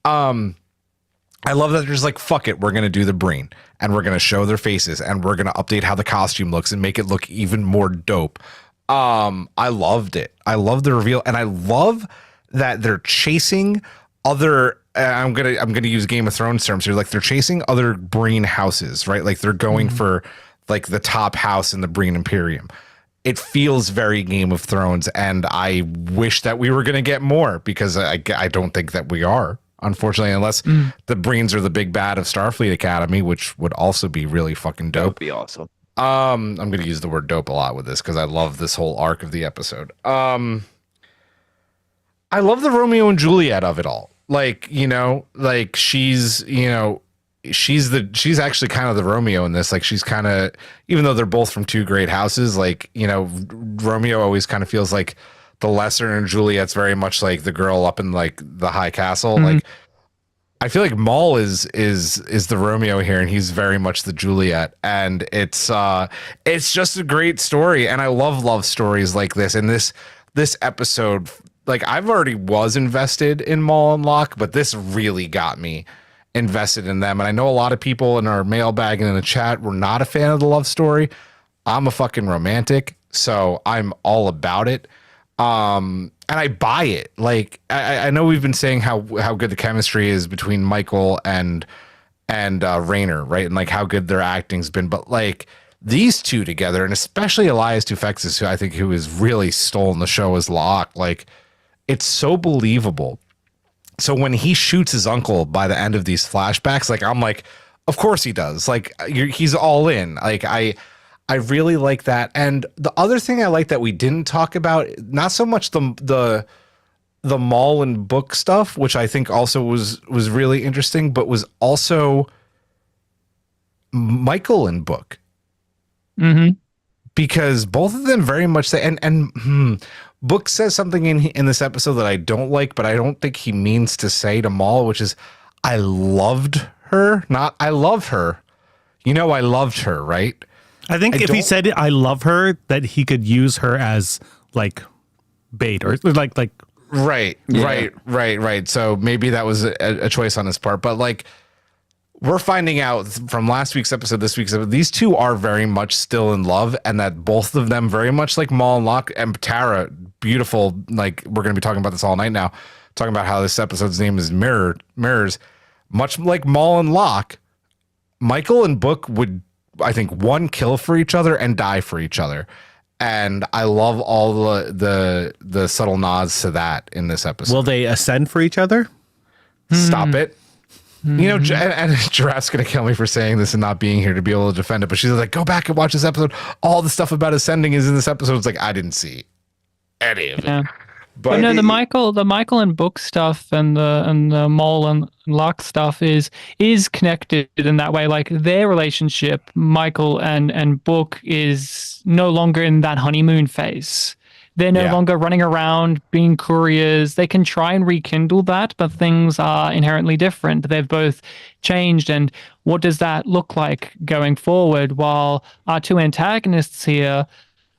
I love that they're just like, fuck it, we're going to do the Breen, and we're going to show their faces, and we're going to update how the costume looks and make it look even more dope. I loved it. I love the reveal, and I love that they're chasing other I'm gonna use Game of Thrones terms here. Like they're chasing other Breen houses, right? Like they're going for like the top house in the Breen Imperium. It feels very Game of Thrones, and I wish that we were gonna get more, because I don't think that we are, unfortunately, unless the Breens are the big bad of Starfleet Academy, which would also be really fucking dope. That would be awesome. I'm gonna use the word dope a lot with this because I love this whole arc of the episode. I love the Romeo and Juliet of it all. Like, like she's actually kind of the Romeo in this. Like she's kind of, even though they're both from two great houses, like, Romeo always kind of feels like the lesser, and Juliet's very much like the girl up in like the high castle. Like I feel like Maul is the Romeo here, and he's very much the Juliet, and it's just a great story, and I love stories like this. And this episode, like I've already was invested in Maul and Lock, but this really got me invested in them. And I know a lot of people in our mailbag and in the chat were not a fan of the love story. I'm a fucking romantic, so I'm all about it. And I buy it. Like I know we've been saying how good the chemistry is between Michael and Rayner, right? And like how good their acting's been, but like these two together, and especially Elias Toufexis, who has really stolen the show as Locke, like it's so believable. So when he shoots his uncle by the end of these flashbacks, like I'm like, of course he does. Like he's all in. Like I really like that. And the other thing I like that we didn't talk about, not so much the Maul and Book stuff, which I think also was really interesting, but was also Michael and Book. Because both of them very much say, and Book says something in this episode that I don't like, but I don't think he means to say to Maul, which is, I loved her, not I love her. I loved her, right? I think if he said I love her, that he could use her as like bait or like right. So maybe that was a choice on his part, but like we're finding out from last week's episode, this week's episode, these two are very much still in love, and that both of them very much like Maul and Lock and Tara, beautiful. Like we're going to be talking about this all night now, talking about how this episode's name is Mirrors, much like Maul and Lock. Michael and Book would, I think, one, kill for each other and die for each other. And I love all the subtle nods to that in this episode. Will they ascend for each other? Stop it. You know, and Giraffe's going to kill me for saying this and not being here to be able to defend it, but she's like, go back and watch this episode. All the stuff about ascending is in this episode. It's like, I didn't see any of it. But no, the Michael and Book stuff and the Maul and Lock stuff is connected in that way. Like their relationship, Michael and Book, is no longer in that honeymoon phase. They're no longer running around being couriers. They can try and rekindle that, but things are inherently different. They've both changed. And what does that look like going forward? While our two antagonists here,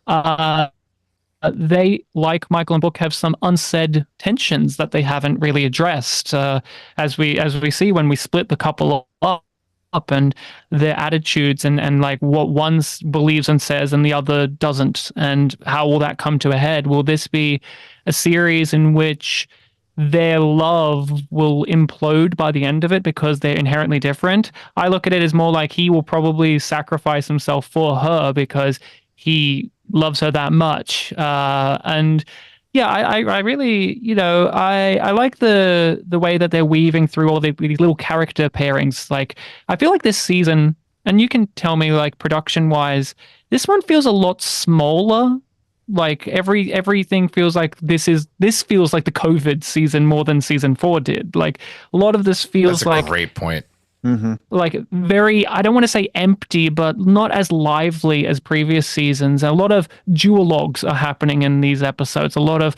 they, like Michael and Book, have some unsaid tensions that they haven't really addressed, as we see when we split the couple up and their attitudes and like what one believes and says and the other doesn't, and how will that come to a head? Will this be a series in which their love will implode by the end of it because they're inherently different? I look at it as more like he will probably sacrifice himself for her because he loves her that much. And yeah, I really, I like the way that they're weaving through all these little character pairings. Like, I feel like this season, and you can tell me, like, production wise, this one feels a lot smaller. Like everything feels like this feels like the COVID season more than season 4 did. Like a lot of this feels That's a great point. Like very, I don't want to say empty, but not as lively as previous seasons. A lot of duologues are happening in these episodes. A lot of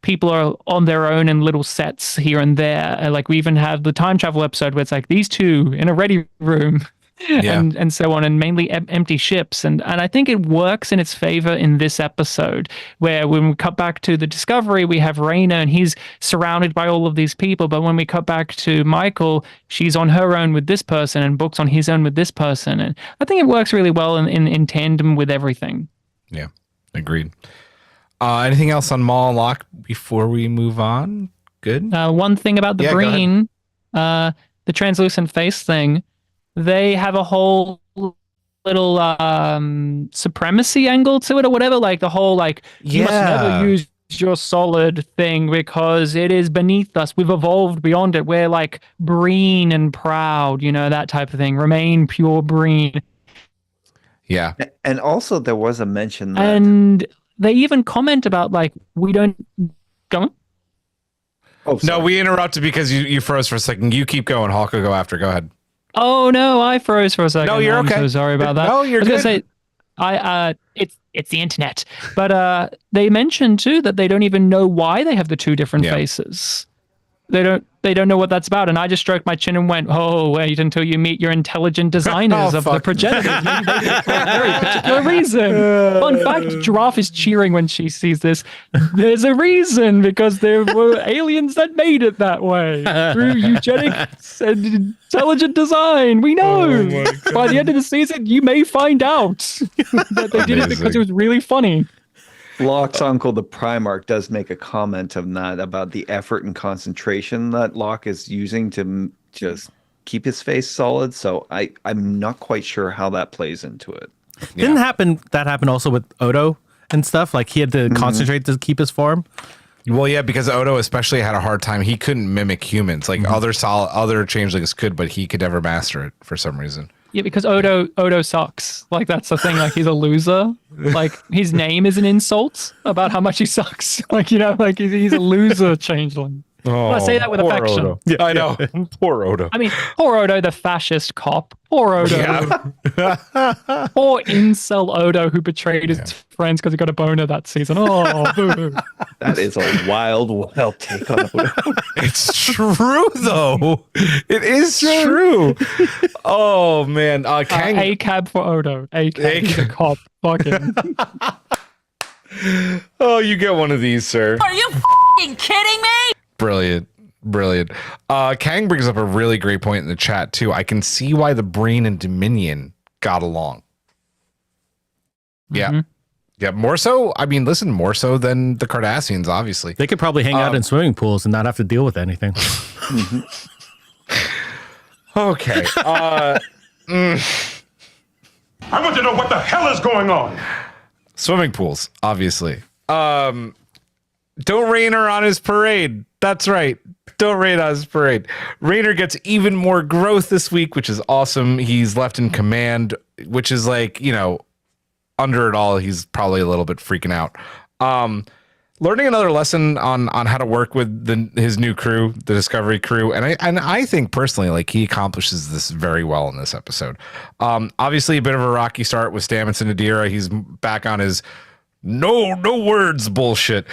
people are on their own in little sets here and there. Like we even have the time travel episode where it's like these two in a ready room. And so on, and mainly empty ships. And I think it works in its favor in this episode, where when we cut back to the Discovery, we have Rayner and he's surrounded by all of these people. But when we cut back to Michael, she's on her own with this person and Book's on his own with this person. And I think it works really well in tandem with everything. Yeah, agreed. Anything else on Maul and Lock before we move on? Good. One thing about the Breen, the translucent face thing, they have a whole little supremacy angle to it or whatever, like the whole you must never use your solid thing because it is beneath us. We've evolved beyond it. We're like Breen and proud, that type of thing. Remain pure Breen. Yeah. And also there was a mention that... And they even comment about we don't... Go on. Oh, sorry. No, we interrupted because you froze for a second. You keep going. Hulk will go after. Go ahead. Oh no, I froze for a second. No, you're okay. I'm so sorry about that. No, you're good. I was gonna say, it's the internet. But they mentioned too that they don't even know why they have the two different faces. They don't know what that's about. And I just stroked my chin and went, oh, wait until you meet your intelligent designers of the progenitors. Maybe they did it for a very particular reason. Fun fact, Giraffe is cheering when she sees this. There's a reason, because there were aliens that made it that way. Through eugenics and intelligent design. We know. By the end of the season, you may find out that they did it because it was really funny. Locke's uncle, the Primarch, does make a comment of that about the effort and concentration that Locke is using to just keep his face solid. So I'm not quite sure how that plays into it. Didn't that happen also with Odo and stuff? Like he had to concentrate to keep his form. Well, yeah, because Odo especially had a hard time. He couldn't mimic humans. Like other changelings could, but he could never master it for some reason. Yeah, because Odo sucks. Like, that's the thing. Like, he's a loser. Like, his name is an insult about how much he sucks. Like, he's a loser changeling. Oh, I say that with affection. Odo. Yeah, I know. Poor Odo. I mean, poor Odo, the fascist cop. Poor Odo. Yeah. Poor incel Odo who betrayed his friends because he got a boner that season. Oh, boo. That is a wild take on Odo. It's true, though. It is true. Oh, man. Kang... A cab for Odo. A cab. He's a cop. Fucking. Oh, you get one of these, sir. Are you f***ing kidding me? Brilliant. Kang brings up a really great point in the chat, too. I can see why the Breen and Dominion got along. Yeah. Yeah, more so. I mean, listen, more so than the Cardassians, obviously. They could probably hang out in swimming pools and not have to deal with anything. Okay. I want to know what the hell is going on. Swimming pools, obviously. Don't Rayner on his parade. That's right. Don't rate us parade. Rayner gets even more growth this week, which is awesome. He's left in command, which is like, under it all, he's probably a little bit freaking out. Learning another lesson on how to work with his new crew, the Discovery crew, and I think personally, like, he accomplishes this very well in this episode. Obviously, a bit of a rocky start with Stamets and Adira. He's back on his no words bullshit.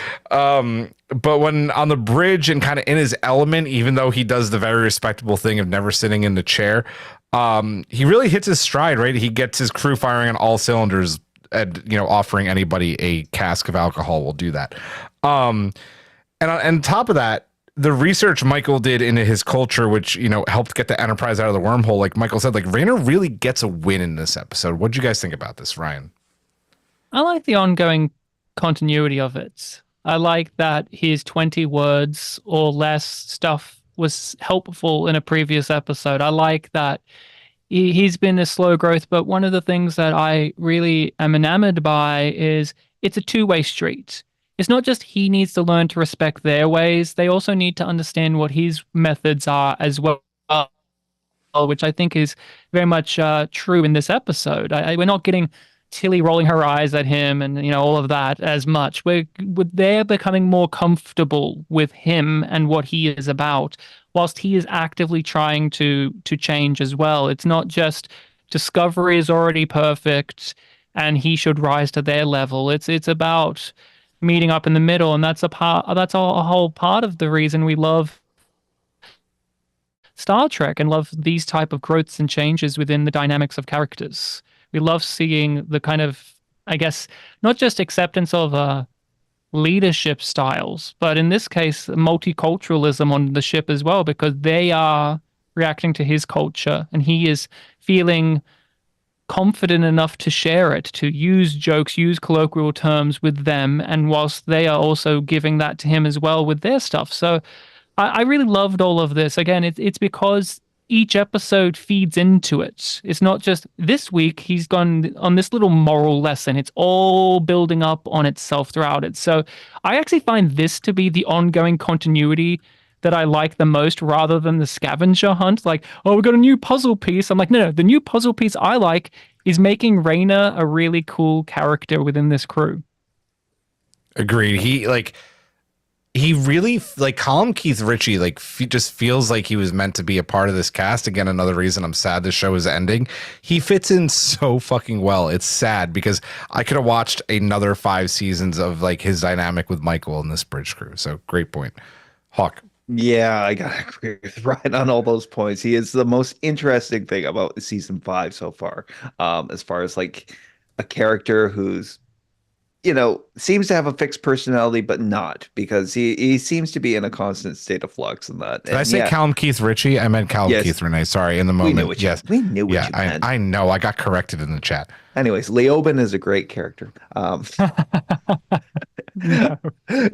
But when on the bridge and kind of in his element, even though he does the very respectable thing of never sitting in the chair, he really hits his stride, right? He gets his crew firing on all cylinders, and offering anybody a cask of alcohol will do that. And on top of that, the research Michael did into his culture, which helped get the Enterprise out of the wormhole, like Michael said, like Rayner really gets a win in this episode. What do you guys think about this, Ryan? I like the ongoing continuity of it. I like that his 20 words or less stuff was helpful in a previous episode. I like that he's been a slow growth, but one of the things that I really am enamored by is it's a two-way street. It's not just he needs to learn to respect their ways. They also need to understand what his methods are as well, which I think is very much true in this episode. We're not getting Tilly rolling her eyes at him and all of that as much. They're becoming more comfortable with him and what he is about, whilst he is actively trying to change as well. It's not just Discovery is already perfect and he should rise to their level. It's about meeting up in the middle, and that's a whole part of the reason we love Star Trek and love these type of growths and changes within the dynamics of characters. We love seeing the kind of, I guess, not just acceptance of leadership styles, but in this case, multiculturalism on the ship as well, because they are reacting to his culture and he is feeling confident enough to share it, to use jokes, use colloquial terms with them, and whilst they are also giving that to him as well with their stuff. So I really loved all of this. Again, it's because each episode feeds into it. It's not just this week he's gone on this little moral lesson. It's all building up on itself throughout it. So I actually find this to be the ongoing continuity that I like the most, rather than the scavenger hunt. Like, oh, we got a new puzzle piece. I'm like, no, the new puzzle piece I like is making Rayner a really cool character within this crew. Agreed. He really, like, Colin Keith Ritchie, just feels like he was meant to be a part of this cast. Again, another reason I'm sad this show is ending. He fits in so fucking well. It's sad because I could have watched another 5 seasons of like his dynamic with Michael in this bridge crew. So great point. Hawk. Yeah, I gotta agree with Ryan on all those points. He is the most interesting thing about season 5 so far. As far as like a character who's seems to have a fixed personality, but not, because he seems to be in a constant state of flux and that. Did I say Callum Keith Ritchie? I meant Callum Keith Renee. Sorry, in the moment. We knew what you meant. I know. I got corrected in the chat. Anyways, Leoben is a great character.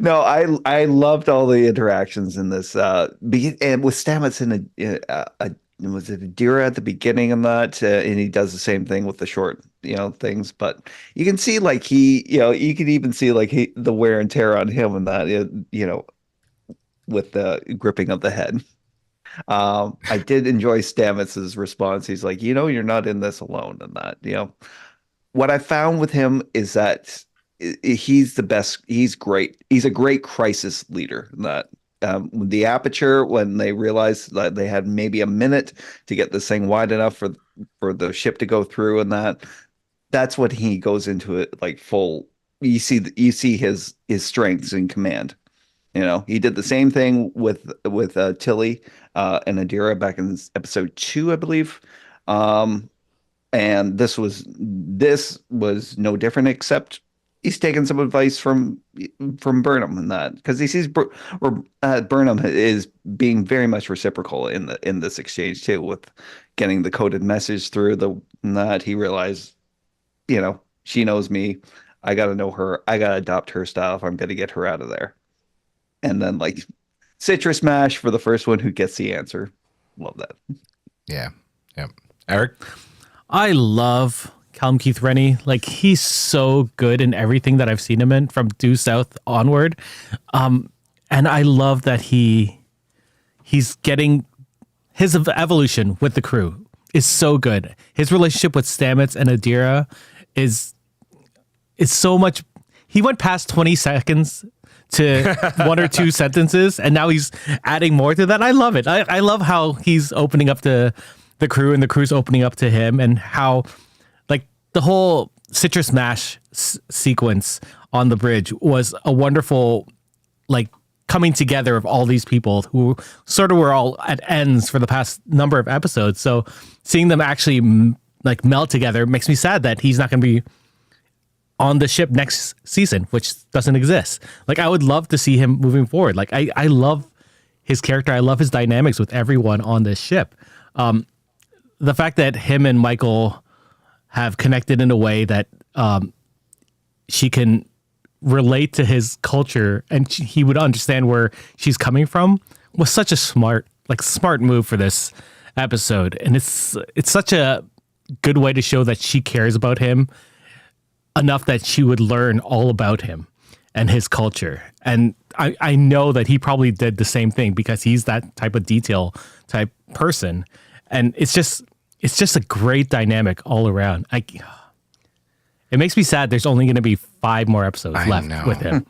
No, I loved all the interactions in this. And with Stamets and was it Adira at the beginning of that, and he does the same thing with the short things, but you can see like you can even see like the wear and tear on him and that with the gripping of the head. I did enjoy Stamets's response. He's like, you're not in this alone, and that what I found with him is that he's the best. He's great. He's a great crisis leader. That the Aperture, when they realized that they had maybe a minute to get this thing wide enough for the ship to go through, and that's what he goes into it like full. You see his strengths in command. He did the same thing with Tilly and Adira back in episode 2, I believe. And this was no different, except he's taken some advice from Burnham and that, because he sees Burnham is being very much reciprocal in this exchange too, with getting the coded message through that he realized, she knows me. I got to know her. I got to adopt her style if I'm going to get her out of there. And then like citrus mash for the first one who gets the answer. Love that. Yeah. Yep. Eric? I love Callum Keith Rennie. Like, he's so good in everything that I've seen him in from Due South onward. And I love that he's getting his evolution with the crew is so good. His relationship with Stamets and Adira is so much. He went past 20 seconds to one or two sentences, and now he's adding more to that. I love it. I love how he's opening up to the crew and the crew's opening up to him, and how like the whole citrus mash sequence on the bridge was a wonderful like coming together of all these people who sort of were all at ends for the past number of episodes. So seeing them actually like meld together makes me sad that he's not going to be on the ship next season, which doesn't exist. Like I would love to see him moving forward. Like I love his character. I love his dynamics with everyone on this ship. The fact that him and Michael have connected in a way that she can relate to his culture and he would understand where she's coming from was such a smart move for this episode. And it's such a good way to show that she cares about him enough that she would learn all about him and his culture. And I know that he probably did the same thing because he's that type of detail type person. And it's just a great dynamic all around. It makes me sad there's only going to be 5 more episodes left with him.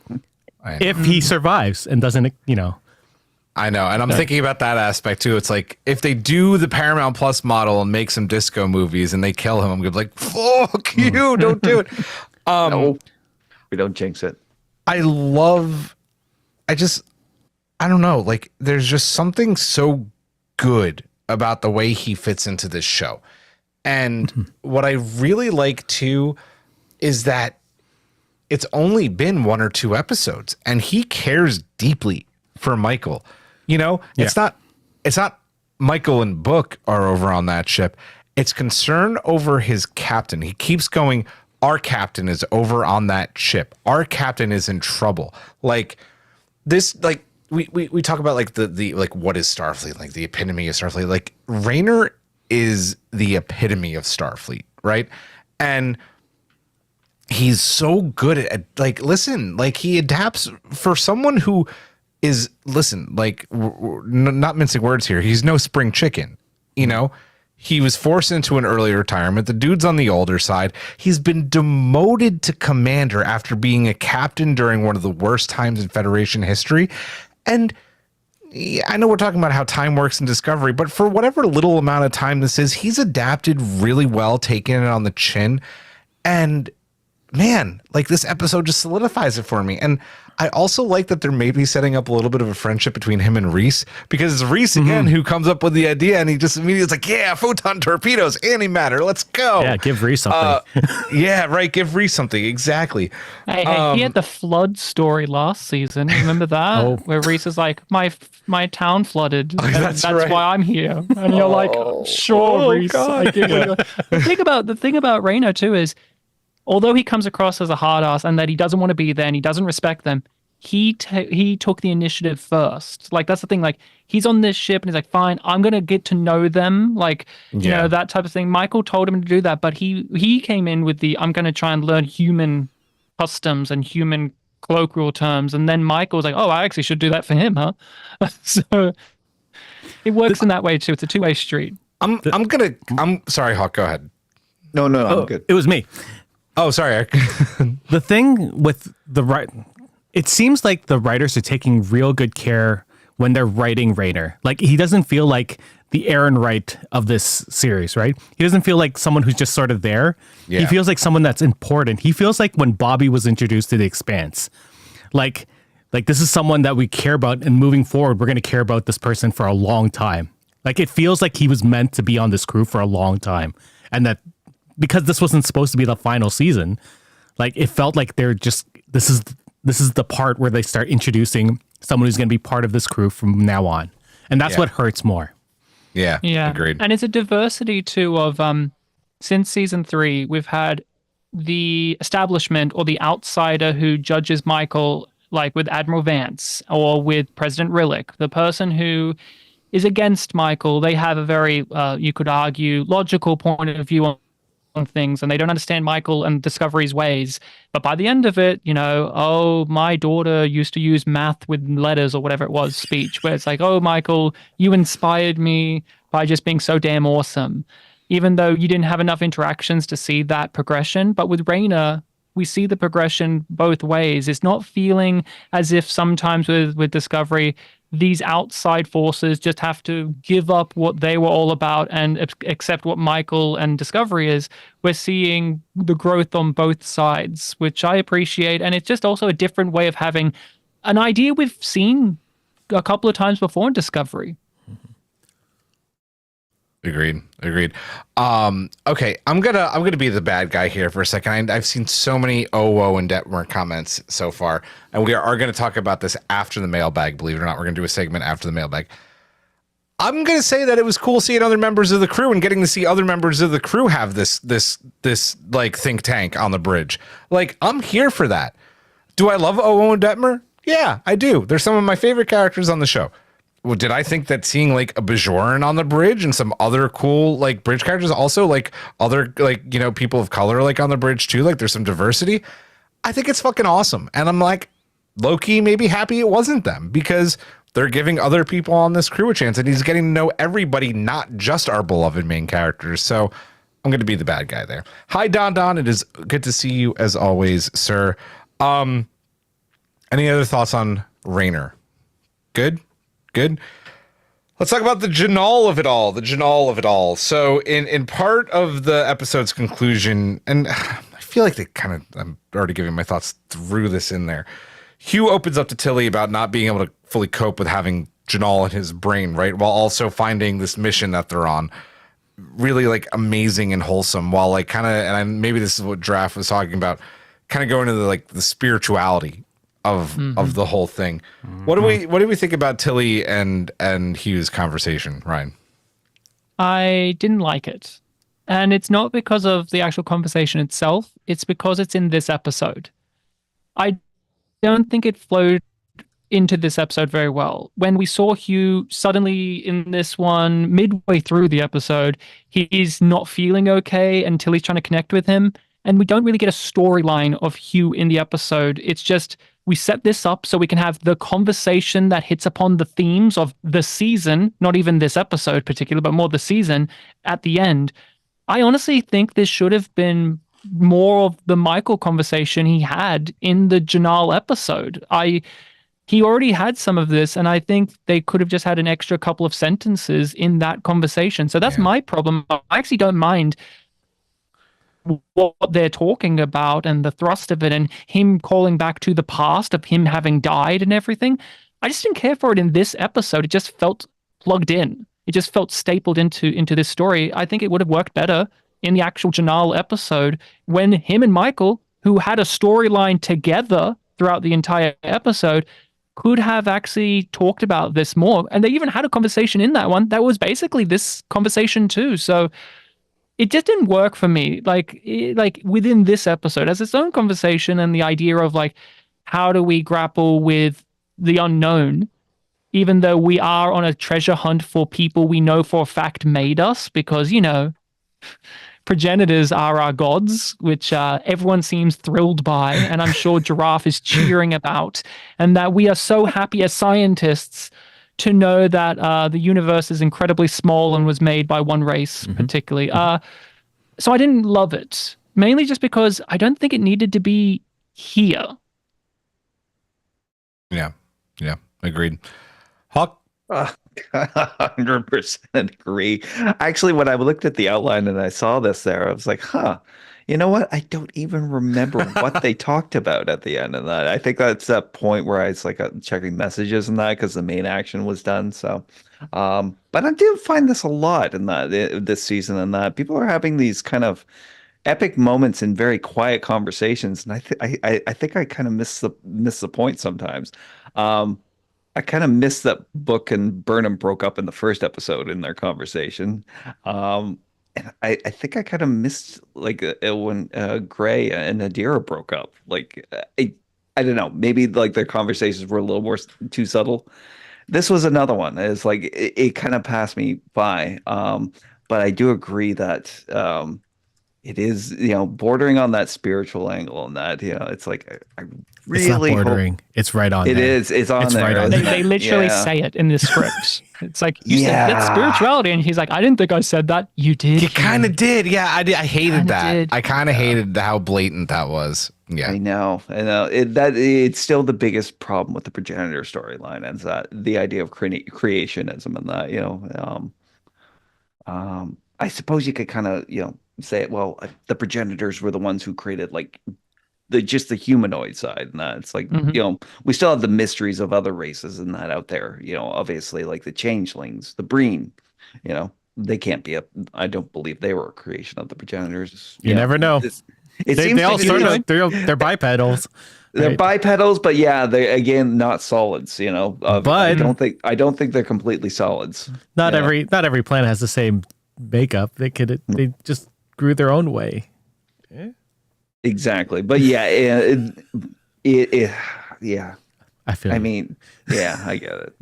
If he survives and doesn't, I know. And I'm thinking about that aspect too. It's like if they do the Paramount Plus model and make some disco movies and they kill him, I'm going to be like, fuck you, don't do it. No, we don't jinx it. I don't know. Like there's just something so good about the way he fits into this show. And what I really like too is that it's only been 1 or 2 episodes and he cares deeply for Michael. It's not Michael and Book are over on that ship. It's concern over his captain. He keeps going, our captain is over on that ship. Our captain is in trouble. Like this, like we talk about like the like what is Starfleet, like the epitome of Starfleet. Like Rayner is the epitome of Starfleet, right? And he's so good at like, listen, like he adapts for someone who is, listen, like not mincing words here. He's no spring chicken, he was forced into an early retirement. The dude's on the older side. He's been demoted to commander after being a captain during one of the worst times in Federation history. And I know we're talking about how time works in Discovery, but for whatever little amount of time this is, he's adapted really well, taking it on the chin. And man, like this episode just solidifies it for me. And I also like that they're maybe setting up a little bit of a friendship between him and Reese, because it's Reese again who comes up with the idea, and he just immediately is like, yeah, photon torpedoes, antimatter, let's go. Yeah, give Reese something. Yeah, right, give Reese something, exactly. Hey, he had the flood story last season. Remember that? Where Reese is like, my town flooded. That's right. why I'm here. And you're like, sure, Reese. I get what the thing about Rayner too is, although he comes across as a hard ass and that he doesn't want to be there and he doesn't respect them, he took the initiative first. Like that's the thing. Like he's on this ship and he's like, fine, I'm gonna get to know them. Like you know, that type of thing. Michael told him to do that, but he came in with the I'm gonna try and learn human customs and human colloquial terms, and then Michael was like, oh, I actually should do that for him, huh? So it works in that way too. It's a two-way street. I'm sorry, Hawk. Go ahead. No, I'm good. It was me. Oh, sorry, Eric. The thing with it seems like the writers are taking real good care when they're writing Rayner. Like he doesn't feel like the Aaron Wright of this series, right? He doesn't feel like someone who's just sort of there. Yeah. He feels like someone that's important. He feels like when Bobby was introduced to the Expanse, like this is someone that we care about, and moving forward, we're going to care about this person for a long time. Like it feels like he was meant to be on this crew for a long time, and that because this wasn't supposed to be the final season, like it felt like they're just this is the part where they start introducing someone who's going to be part of this crew from now on, and that's what hurts more. Yeah, agreed. And it's a diversity too of since season 3, we've had the establishment or the outsider who judges Michael, like with Admiral Vance or with President Rillick, the person who is against Michael. They have a very, you could argue, logical point of view on things, and they don't understand Michael and Discovery's ways. But by the end of it, oh, my daughter used to use math with letters or whatever it was, speech, where it's like, oh, Michael, you inspired me by just being so damn awesome. Even though you didn't have enough interactions to see that progression. But with Rayner, we see the progression both ways. It's not feeling as if sometimes with Discovery, these outside forces just have to give up what they were all about and accept what Michael and Discovery is. We're seeing the growth on both sides, which I appreciate. And it's just also a different way of having an idea we've seen a couple of times before in Discovery. Agreed. Okay, I'm gonna be the bad guy here for a second. I've seen so many OWO and Detmer comments so far, and we are going to talk about this after the mailbag. Believe it or not, we're going to do a segment after the mailbag. I'm going to say that it was cool seeing other members of the crew and getting to see other members of the crew have this like think tank on the bridge. Like, I'm here for that. Do I love OWO and Detmer? Yeah, I do. They're some of my favorite characters on the show. Well, did I think that seeing like a Bajoran on the bridge and some other cool like bridge characters, also like other like, people of color like on the bridge too, like there's some diversity. I think it's fucking awesome. And I'm like, low-key maybe happy it wasn't them, because they're giving other people on this crew a chance, and he's getting to know everybody, not just our beloved main characters. So I'm going to be the bad guy there. Hi, Don. It is good to see you as always, sir. Any other thoughts on Rayner? Good. Let's talk about the Janal of it all. So in part of the episode's conclusion, and I feel like I'm already giving my thoughts through this in there. Hugh opens up to Tilly about not being able to fully cope with having Janal in his brain, right? While also finding this mission that they're on really like amazing and wholesome, while like maybe this is what Draft was talking about, kind of going into the spirituality of the whole thing. What do we think about Tilly and Hugh's conversation, Ryan? I didn't like it. And it's not because of the actual conversation itself, it's because it's in this episode. I don't think it flowed into this episode very well. When we saw Hugh suddenly in this one, midway through the episode, he's not feeling okay until he's trying to connect with him. And we don't really get a storyline of Hugh in the episode. It's just, we set this up so we can have the conversation that hits upon the themes of the season, not even this episode particularly, but more the season at the end. I honestly think this should have been more of the Michael conversation he had in the Janal episode. He already had some of this, and I think they could have just had an extra couple of sentences in that conversation. So that's my problem. I actually don't mind what they're talking about and the thrust of it, and him calling back to the past of him having died and everything. I just didn't care for it in this episode. It just felt plugged in. It just felt stapled into this story. I think it would have worked better in the actual Janal episode when him and Michael, who had a storyline together throughout the entire episode, could have actually talked about this more. And they even had a conversation in that one that was basically this conversation too. So it just didn't work for me. Like within this episode, as its own conversation, and the idea of like, how do we grapple with the unknown, even though we are on a treasure hunt for people we know for a fact made us, because, progenitors are our gods, which everyone seems thrilled by, and I'm sure Giraffe is cheering about, and that we are so happy as scientists to know that the universe is incredibly small and was made by one race, particularly. So I didn't love it, mainly just because I don't think it needed to be here. Yeah, agreed. Hawk? 100% agree. Actually, when I looked at the outline and I saw this there, I was like, you know what? I don't even remember what they talked about at the end of that. I think that's that point where I was like checking messages and that because the main action was done. So, but I do find this a lot in this season, and that people are having these kind of epic moments in very quiet conversations, and I think I kind of miss the point sometimes. I kind of missed that Book and Burnham broke up in the first episode in their conversation. And I think I kind of missed like when Gray and Adira broke up. Like, I don't know, maybe like their conversations were a little more too subtle. This was another one. It's like it kind of passed me by. But I do agree that it is, bordering on that spiritual angle, and that, it's like I really It's not hope bordering. It's right on it there. is. It's on It's there. right on isn't there. They it? literally Yeah. say it in the script. It's like, you said Yeah. that's spirituality. And he's like, I didn't think I said that. You did. You kind of did. Yeah, I did. I hated Kinda that. did. I kind of hated how blatant that was. Yeah. I know. It's still the biggest problem with the progenitor storyline, is that the idea of creationism, and that, I suppose you could kind of, say, well, the progenitors were the ones who created like just the humanoid side, and that it's like, we still have the mysteries of other races and that out there, obviously, like the changelings, the Breen, they can't be I don't believe they were a creation of the progenitors. You never know. It They seems all to be sort like- of they're bipedals. they're right? bipedals, but yeah, they again not solids. But- I don't think they're completely solids. Not Yeah. every plant has the same makeup. They just grew their own way. Exactly, but yeah, yeah. I feel. I mean, yeah, I get it.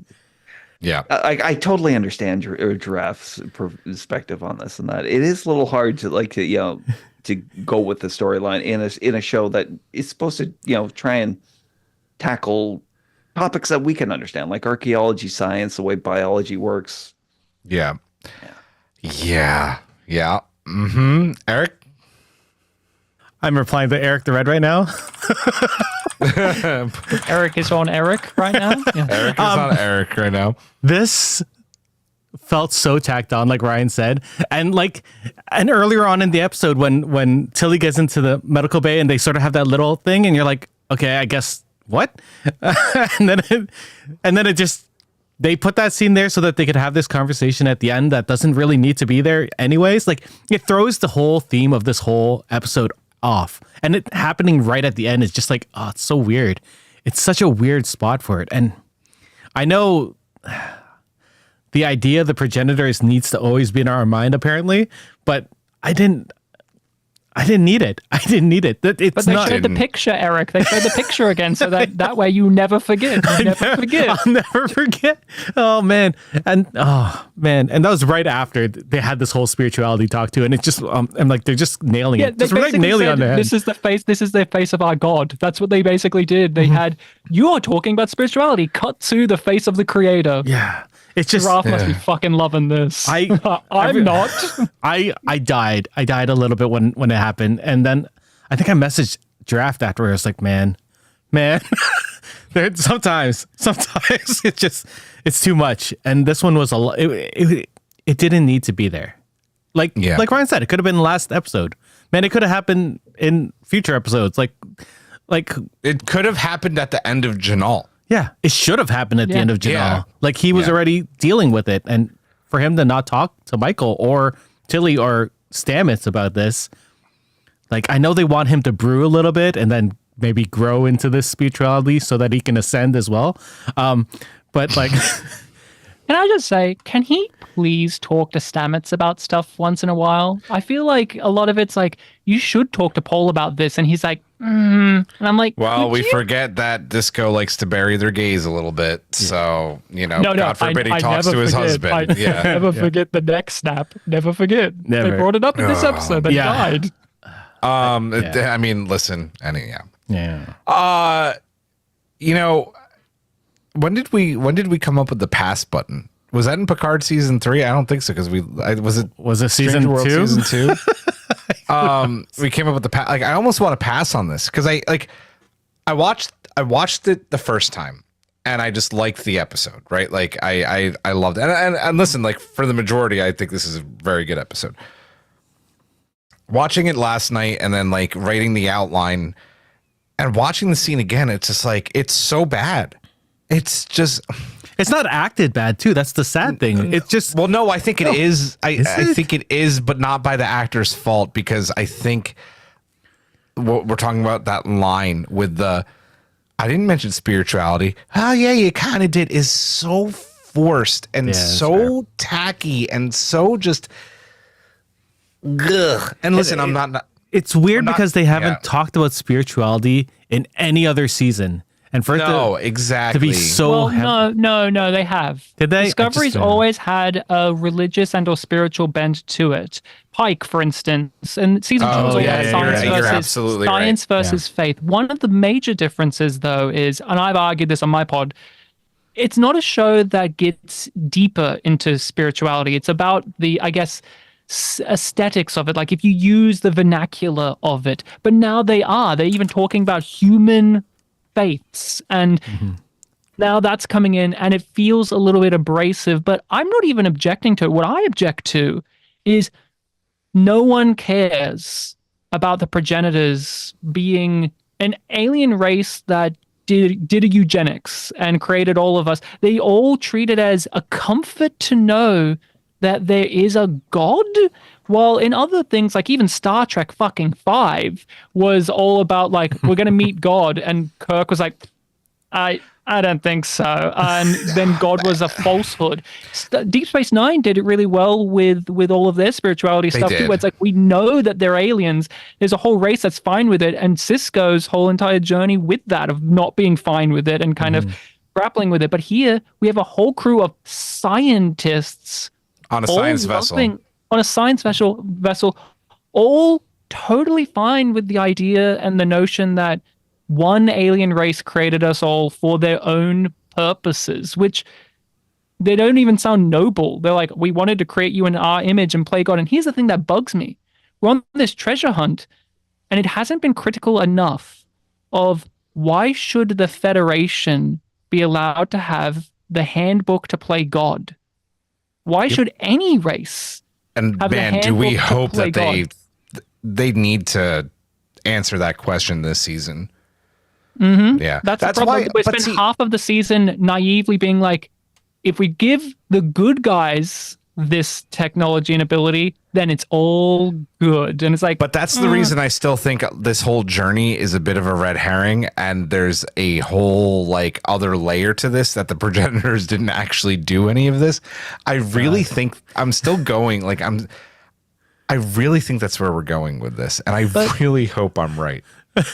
Yeah. I totally understand your Giraffe's perspective on this, and that it is a little hard to to go with the storyline in a show that is supposed to try and tackle topics that we can understand, like archaeology, science, the way biology works. Yeah. Yeah. Yeah. Mm-hmm. Eric? I'm replying to Eric the Red right now. Eric is on Eric right now. Yeah. Eric is on Eric right now. This felt so tacked on, like Ryan said, and earlier on in the episode when Tilly gets into the medical bay and they sort of have that little thing, and you're like, okay, I guess what? and then it just, they put that scene there so that they could have this conversation at the end that doesn't really need to be there anyways. Like, it throws the whole theme of this whole episode off, and it happening right at the end is just like, oh, it's so weird. It's such a weird spot for it. And I know the idea of the progenitors needs to always be in our mind, apparently, but I didn't need it. I didn't need it. But It's they not. showed the picture, Eric. They showed the picture again, so that way you never forget. You never forget. I'll never forget. Oh man, and that was right after they had this whole spirituality talk too, and it's just I'm like, they're just nailing it. they Just right basically nailing said, on the head. This is the face of our God. That's what they basically did. They had, you're talking about spirituality. Cut to the face of the creator. Yeah, it's just. Giraffe must be fucking loving this. I'm not. I died. I died a little bit when it happened, and then I think I messaged Giraffe after. I was like, man, there sometimes it's too much, and this one was a lot. It didn't need to be there. Like Ryan said, it could have been the last episode. Man, it could have happened in future episodes. Like It could have happened at the end of Janal. yeah, it should have happened at the Yeah. end of Janelle. Yeah. Like, he was Yeah. already dealing with it, and for him to not talk to Michael or Tilly or Stamets about this, like, I know they want him to brew a little bit and then maybe grow into this spirituality so that he can ascend as well. But like, Can I just say, can he please talk to Stamets about stuff once in a while? I feel like a lot of it's like, you should talk to Paul about this, and he's like, and I'm like, Well, could we you? forget that Disco likes to bury their gaze a little bit. So, No, God forbid he talks never to his forget. husband. I Yeah. never forget the neck snap. Never forget. Never. They brought it up in this episode. They Yeah. died. I mean, listen, yeah. when did we come up with the pass button? Was that in Picard season 3? I don't think so, because was it season Stranger World 2? season 2? We came up with the pass. Like, I almost want to pass on this because I watched it the first time and I just liked the episode, right? Like, I loved it. And listen, like, for the majority, I think this is a very good episode. Watching it last night and then like writing the outline and watching the scene again, it's just like, it's so bad. It's just, It's not acted bad too. That's the sad thing. It's just, well, no, I think it is. I it? think it is, but not by the actor's fault, because I think what we're talking about, that line with I didn't mention spirituality. Oh yeah, you kind of did, is so forced and so tacky and so just, ugh. And listen, I'm not it's weird not- because they haven't yeah. talked about spirituality in any other season. And for it No, to exactly. be so well, no, they have. Did they? Discovery's always had a religious and or spiritual bent to it. Pike, for instance, and season 2 was all yeah, about you're absolutely science right. versus faith. One of the major differences, though, is, and I've argued this on my pod, it's not a show that gets deeper into spirituality. It's about the, I guess, aesthetics of it. Like if you use the vernacular of it, but now they're even talking about human faiths, and now that's coming in, and it feels a little bit abrasive, but I'm not even objecting to it. What I object to is no one cares about the progenitors being an alien race that did a eugenics and created all of us. They all treat it as a comfort to know that there is a god. While in other things, like even Star Trek fucking 5 was all about like, we're going to meet God. And Kirk was like, I don't think so. And then God was a falsehood. Deep Space Nine did it really well with all of their spirituality stuff too. Where it's like, we know that they're aliens. There's a whole race that's fine with it. And Sisko's whole entire journey with that of not being fine with it and kind of grappling with it. But here we have a whole crew of scientists on a science vessel. On a science vessel, all totally fine with the idea and the notion that one alien race created us all for their own purposes, which they don't even sound noble. They're like, we wanted to create you in our image and play God. And here's the thing that bugs me. We're on this treasure hunt, and it hasn't been critical enough of why should the Federation be allowed to have the handbook to play God? Why should any race and have man, the do we handbook to hope play that God? they need to answer that question this season. Yeah, that's the problem. why We spent half of the season naively being like, if we give the good guys this technology and ability, then it's all good. And it's like, but that's the reason I still think this whole journey is a bit of a red herring, and there's a whole like other layer to this that the progenitors didn't actually do any of this. I really think I'm still going like I really think that's where we're going with this, and I really hope I'm right.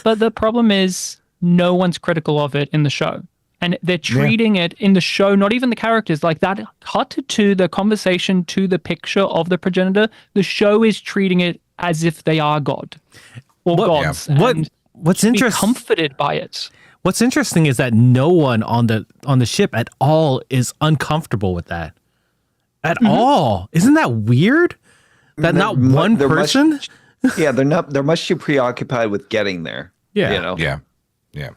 But the problem is no one's critical of it in the show. And they're treating it in the show, not even the characters, like that cut to the conversation, to the picture of the progenitor. The show is treating it as if they are God or gods. And what's interesting? Comforted by it. What's interesting is that no one on the ship at all is uncomfortable with that. At all. Isn't that weird? That not one person? They're much too preoccupied with getting there. Yeah. You know? Yeah.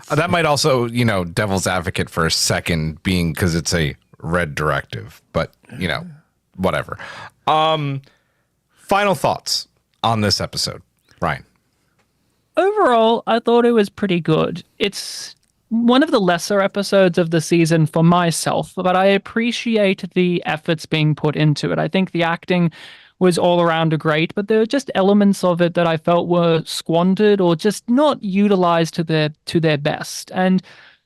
That might also, devil's advocate for a second being because it's a red directive, but whatever. Final thoughts on this episode, Ryan. Overall, I thought it was pretty good. It's one of the lesser episodes of the season for myself, but I appreciate the efforts being put into it. I think the acting was all around great, but there were just elements of it that I felt were squandered or just not utilized to their best. And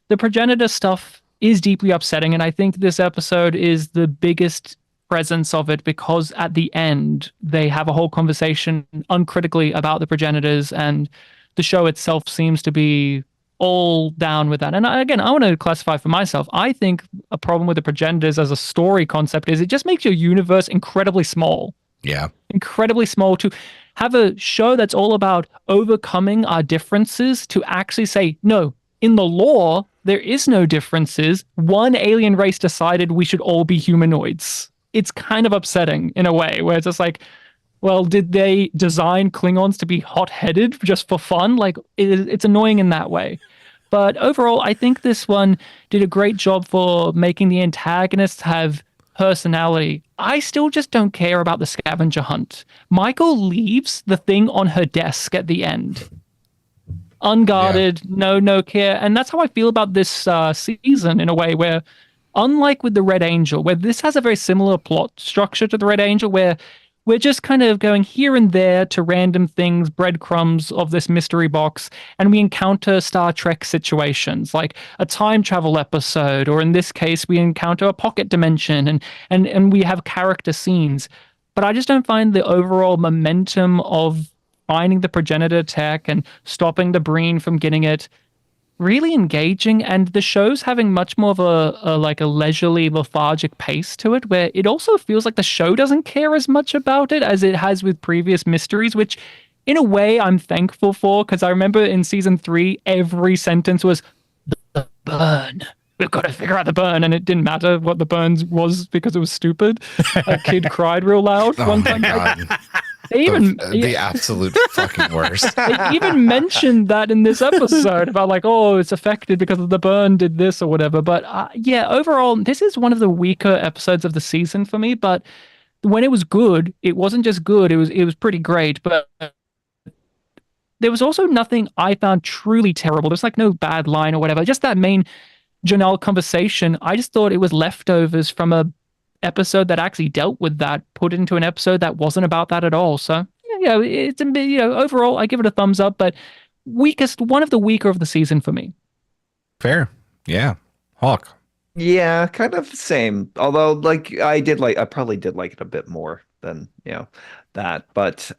the progenitor stuff is deeply upsetting, and I think this episode is the biggest presence of it because at the end they have a whole conversation uncritically about the progenitors, and the show itself seems to be all down with that. And again, I want to classify for myself. I think a problem with the progenitors as a story concept is it just makes your universe incredibly small. Yeah. Incredibly small. To have a show that's all about overcoming our differences, to actually say, no, in the law, there is no differences. One alien race decided we should all be humanoids. It's kind of upsetting in a way where it's just like, well, did they design Klingons to be hot-headed just for fun? Like, it's annoying in that way. But overall, I think this one did a great job for making the antagonists have personality. I still just don't care about the scavenger hunt. Michael leaves the thing on her desk at the end. Unguarded, no care. And that's how I feel about this season in a way where, unlike with the Red Angel, where this has a very similar plot structure to the Red Angel, where we're just kind of going here and there to random things, breadcrumbs of this mystery box, and we encounter Star Trek situations, like a time travel episode, or in this case, we encounter a pocket dimension, and we have character scenes. But I just don't find the overall momentum of finding the progenitor tech and stopping the Breen from getting it really engaging, and the show's having much more of a like a leisurely, lethargic pace to it, where it also feels like the show doesn't care as much about it as it has with previous mysteries, which in a way I'm thankful for, because I remember in season 3 every sentence was the burn. We've got to figure out the burn, and it didn't matter what the burn was because it was stupid. A kid cried real loud one time. They even the absolute fucking worst. They even mentioned that in this episode about like, oh, it's affected because of the burn did this or whatever. But yeah, overall, this is one of the weaker episodes of the season for me. But when it was good, it wasn't just good; it was pretty great. But there was also nothing I found truly terrible. There's like no bad line or whatever. Just that main Janelle conversation. I just thought it was leftovers from a episode that actually dealt with that, put into an episode that wasn't about that at all. So yeah, it's overall I give it a thumbs up, but one of the weaker of the season for me. Fair. Yeah. Hawk. Yeah, kind of same. Although like I probably did like it a bit more than, that. But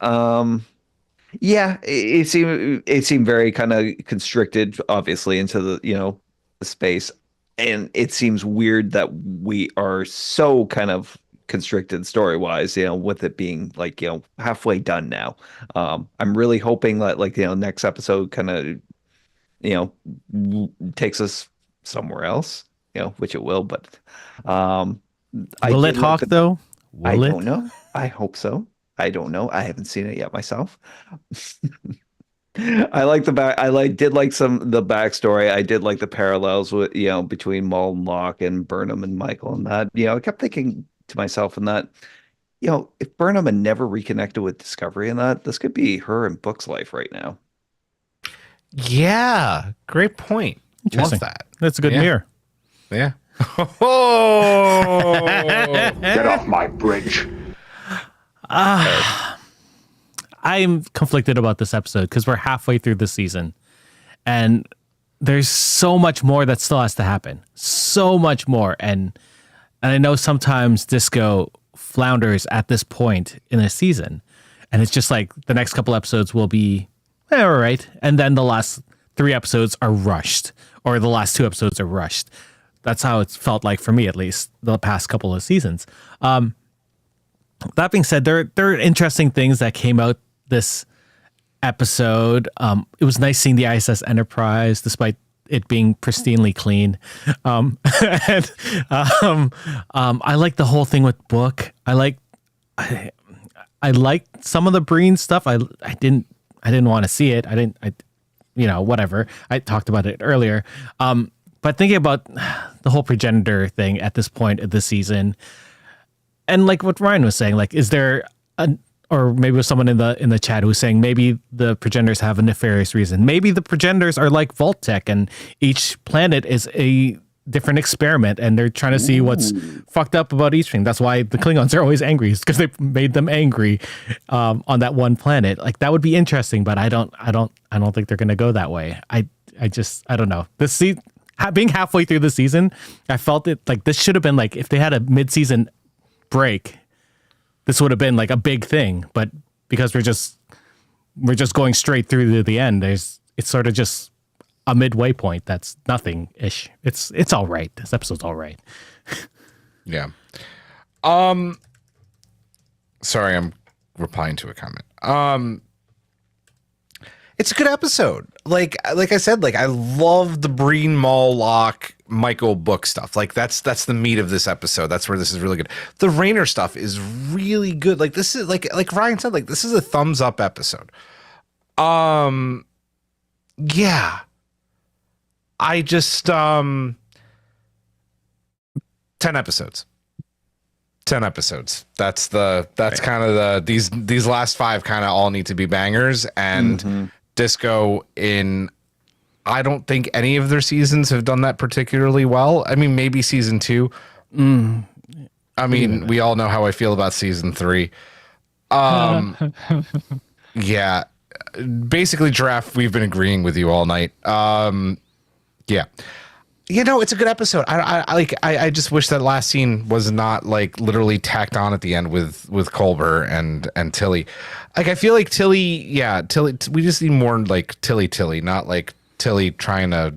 yeah, it seemed very kind of constricted, obviously, into the space. And it seems weird that we are so kind of constricted story-wise, with it being like, halfway done now. I'm really hoping that like, next episode kind of, takes us somewhere else, which it will, but will it, Hawk, though? I don't know. I hope so. I don't know. I haven't seen it yet myself. I like did like the backstory. I did like the parallels with, between Maul and Lock and Burnham and Michael, and that, I kept thinking to myself and that, if Burnham had never reconnected with Discovery and that, this could be her and Book's life right now. Yeah. Great point. Interesting. Love that. That's a good mirror. Yeah. Oh, Get off my bridge. I'm conflicted about this episode because we're halfway through the season and there's so much more that still has to happen. So much more. And I know sometimes Disco flounders at this point in a season. And it's just like the next couple episodes will be all right. And then the last 3 episodes are rushed, or the last 2 episodes are rushed. That's how it's felt like for me, at least the past couple of seasons. That being said, there are interesting things that came out this episode. It was nice seeing the ISS Enterprise, despite it being pristinely clean. I like the whole thing with Book. I like some of the Breen stuff. I didn't want to see it. Whatever. I talked about it earlier. But thinking about the whole progenitor thing at this point of the season, and like what Ryan was saying, like, is there or maybe it was someone in the chat who was saying maybe the progenitors have a nefarious reason. Maybe the progenitors are like Vault Tech, and each planet is a different experiment, and they're trying to see what's fucked up about each thing. That's why the Klingons are always angry, is because they made them angry on that one planet. Like, that would be interesting, but I don't think they're gonna go that way. I don't know. Being halfway through the season, I felt it like this should have been like, if they had a mid-season break, this would have been like a big thing. But because we're just going straight through to the end, it's sort of just a midway point that's nothing-ish. It's all right. This episode's all right. Yeah. Sorry, I'm replying to a comment. It's a good episode. Like I said, like, I love the Breen, Maul, Lock, Michael Book stuff. Like, that's the meat of this episode. That's where this is really good. The Rayner stuff is really good. Like, this is like Ryan said, like, this is a thumbs up episode. Yeah. I just 10 episodes. 10 episodes. That's kind of these last 5 kind of all need to be bangers, and Disco I don't think any of their seasons have done that particularly well. I mean, maybe season 2. I mean, we all know how I feel about season 3. Yeah. Basically, Giraffe, we've been agreeing with you all night. Yeah. It's a good episode. I just wish that last scene was not like literally tacked on at the end with Culber and Tilly. Like, I feel like Tilly, we just need more like Tilly, not like Tilly trying to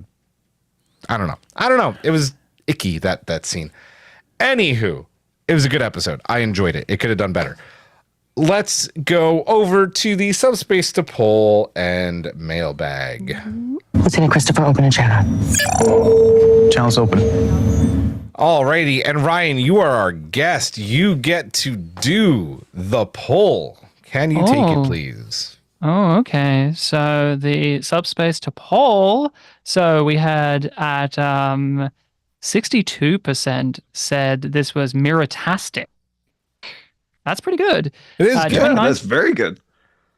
I don't know. It was icky, that scene. Anywho, it was a good episode. I enjoyed it. It could have done better. Let's go over to the subspace to poll and mailbag. Lieutenant Christopher, open a channel. Channel's open. Alrighty, and Ryan, you are our guest. You get to do the poll. Can you take it, please? Oh, okay. So the subspace to poll. So we had at 62% said this was mirrotastic. That's pretty good. It is good. Yeah, that's very good.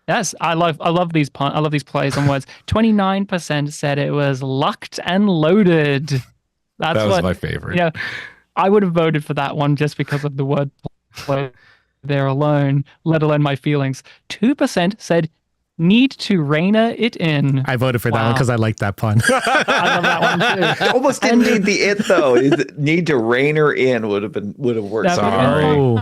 Yes, I love these plays on words. 29% said it was locked and loaded. That was my favorite. Yeah, I would have voted for that one just because of the word play there alone, let alone my feelings. 2% said need to Rayner it in. I voted for that one because I like that pun. I love that one too. Almost didn't need the it though. Need to Rayner in would have worked. Sorry. Oh.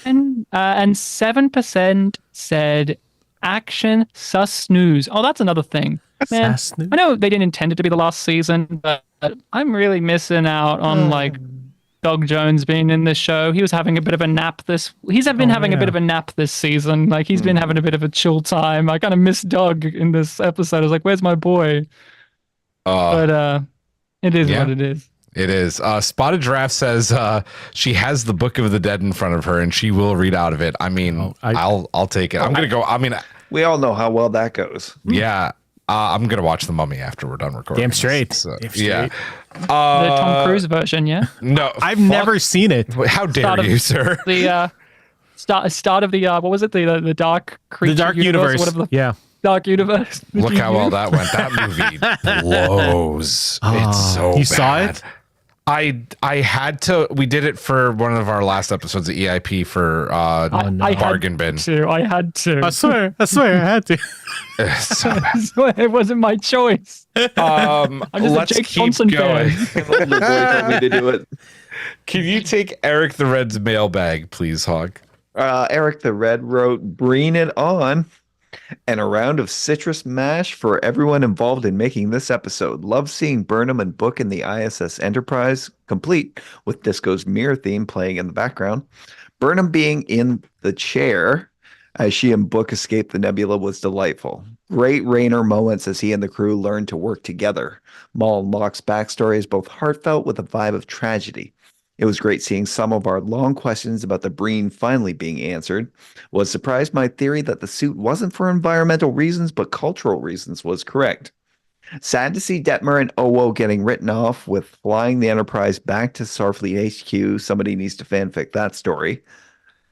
And 7% said action sus snooze. Oh, that's another thing. Man, Sus snooze? I know they didn't intend it to be the last season, but I'm really missing out on like Doug Jones being in this show. He was having a bit of a nap He's been having a bit of a nap this season. Like he's been having a bit of a chill time. I kind of miss Doug in this episode. I was like, where's my boy? But it is what it is. It is. Spotted Giraffe says she has the Book of the Dead in front of her and she will read out of it. I mean, I'll take it. I'm going to go. I mean, we all know how well that goes. Yeah. I'm going to watch The Mummy after we're done recording. Damn straight. So, Damn straight. Yeah. The Tom Cruise version, yeah? No. I've never seen it. How dare you, sir? The start of the, what was it? The Dark Creature The Dark Universe. Whatever the Yeah. Dark Universe. Look how well that went. That movie blows. It's so bad. You saw it? I had to. We did it for one of our last episodes of EIP for Bargain Bin. I had to. I swear I had to. So bad. I swear it wasn't my choice. I'm just Let's a Jake keep Johnson going. fan. The boy told me to do it. Can you take Eric the Red's mailbag, please, Hog? Eric the Red wrote, "Bring it on." And a round of citrus mash for everyone involved in making this episode. Love seeing Burnham and Book in the ISS Enterprise, complete with Disco's mirror theme playing in the background. Burnham being in the chair as she and Book escape the nebula was delightful. Great Rayner moments as he and the crew learn to work together. Maul and Lock's backstory is both heartfelt with a vibe of tragedy. It was great seeing some of our long questions about the Breen finally being answered. Was surprised my theory that the suit wasn't for environmental reasons but cultural reasons was correct. Sad to see Detmer and Owo getting written off with flying the Enterprise back to Starfleet HQ. Somebody needs to fanfic that story.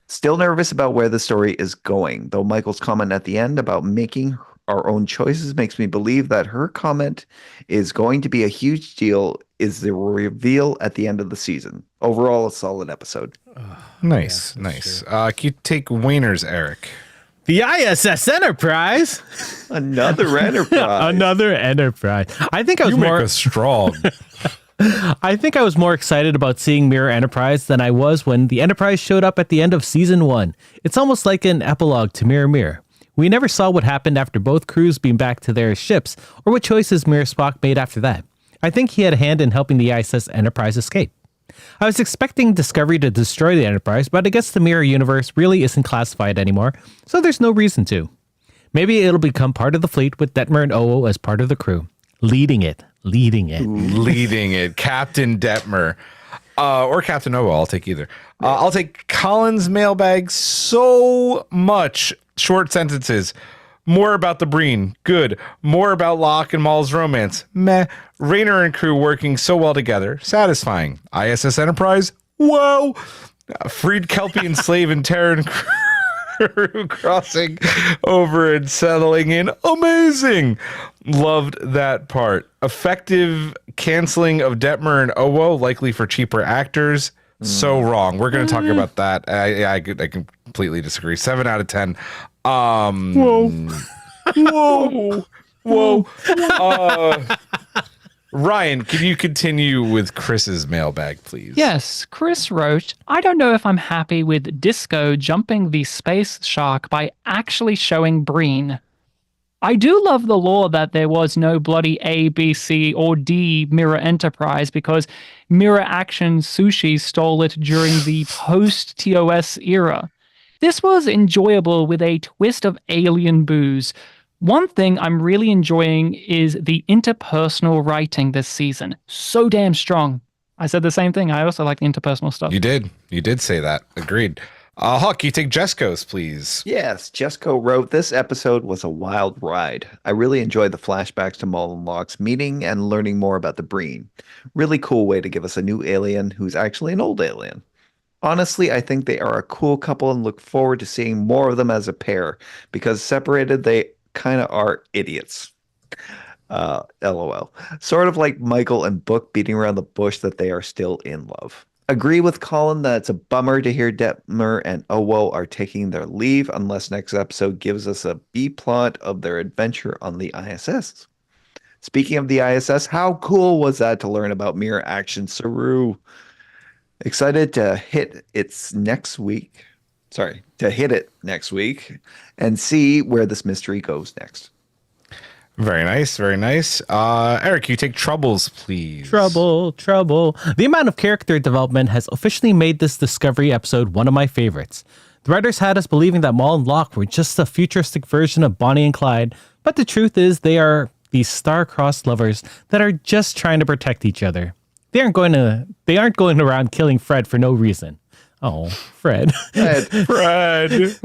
Still nervous about where the story is going, though Michael's comment at the end about making our own choices makes me believe that her comment is going to be a huge deal is the reveal at the end of the season. Overall, a solid episode. Nice. Can you take Wayner's, Eric? The ISS Enterprise. Another Enterprise. Another Enterprise. I think I was You more make us strong. I think I was more excited about seeing Mirror Enterprise than I was when the Enterprise showed up at the end of season 1. It's almost like an epilogue to Mirror Mirror. We never saw what happened after both crews beamed back to their ships, or what choices Mirror Spock made after that. I think he had a hand in helping the ISS Enterprise escape. I was expecting Discovery to destroy the Enterprise, but I guess the Mirror universe really isn't classified anymore, so there's no reason to. Maybe it'll become part of the fleet with Detmer and Owo as part of the crew. Leading it. Captain Detmer. Or Captain Owo, I'll take either. I'll take Colin's mailbag. So much short sentences. More about the Breen. Good. More about Locke and Maul's romance. Meh. Rayner and crew working so well together. Satisfying. ISS Enterprise. Whoa. Freed Kelpian slave and Terran crew crossing over and settling in. Amazing. Loved that part. Effective canceling of Detmer and Owo, likely for cheaper actors. So wrong. We're going to talk about that. I completely disagree. 7 out of 10. Whoa. Ryan, can you continue with Chris's mailbag, please? Yes, Chris wrote, I don't know if I'm happy with Disco jumping the space shark by actually showing Breen. I do love the lore that there was no bloody A, B, C, or D Mirror Enterprise because Mirror Action Sushi stole it during the post-TOS era. This was enjoyable with a twist of alien booze. One thing I'm really enjoying is the interpersonal writing this season. So damn strong. I said the same thing. I also like the interpersonal stuff. You did. You did say that. Agreed. Huck, you take Jesco's, please. Yes, Jesco wrote, this episode was a wild ride. I really enjoyed the flashbacks to Maul and Lock's meeting and learning more about the Breen. Really cool way to give us a new alien who's actually an old alien. Honestly, I think they are a cool couple and look forward to seeing more of them as a pair, because separated they kind of are idiots. LOL. Sort of like Michael and Book beating around the bush that they are still in love. Agree with Colin that it's a bummer to hear Detmer and Owo are taking their leave unless next episode gives us a B-plot of their adventure on the ISS. Speaking of the ISS, how cool was that to learn about Mirror Action Saru? Excited to hit it next week and see where this mystery goes next. Very nice, very nice. Eric, you take Troubles, please. Trouble. The amount of character development has officially made this Discovery episode one of my favorites. The writers had us believing that Maul and Lock were just a futuristic version of Bonnie and Clyde, but the truth is they are these star-crossed lovers that are just trying to protect each other. They aren't going around killing Fred for no reason. Oh, Fred. Fred.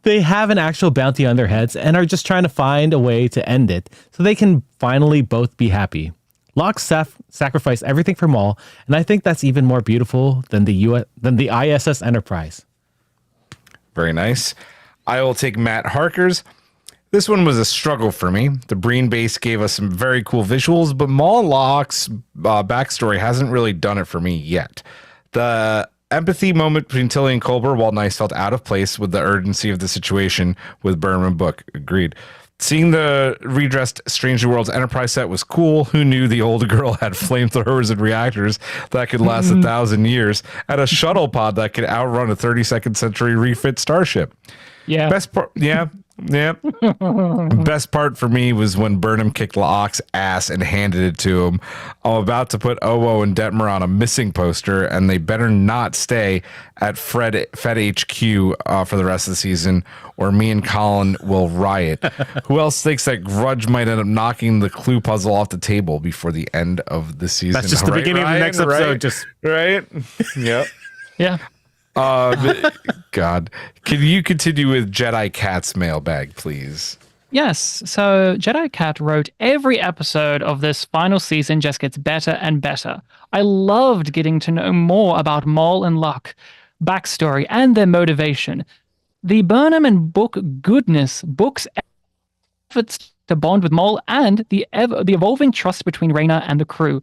They have an actual bounty on their heads and are just trying to find a way to end it so they can finally both be happy. Locke sacrificed everything for Maul, and I think that's even more beautiful than the ISS Enterprise. Very nice. I will take Matt Harker's. This one was a struggle for me. The Breen base gave us some very cool visuals, but Maul and Locke's backstory hasn't really done it for me yet. The empathy moment between Tilly and Culber, while nice, felt out of place with the urgency of the situation with Burnham and Book. Agreed. Seeing the redressed Strange New Worlds Enterprise set was cool. Who knew the older girl had flamethrowers and reactors that could last 1,000 years, and a shuttle pod that could outrun a 32nd century refit starship? Yeah. Best part, yeah. Best part for me was when Burnham kicked Locke's ass and handed it to him. I'm about to put Owo and Detmer on a missing poster, and they better not stay at Fed HQ for the rest of the season, or me and Colin will riot. Who else thinks that Grudge might end up knocking the clue puzzle off the table before the end of the season? That's just the beginning of the next episode. Right? Yep. Yeah. God, can you continue with Jedi Cat's mailbag, please? Yes. So Jedi Cat wrote, every episode of this final season just gets better and better. I loved getting to know more about Maul and Lock, backstory, and their motivation. The Burnham and Book goodness, Book's efforts to bond with Maul, and the evolving trust between Rayner and the crew.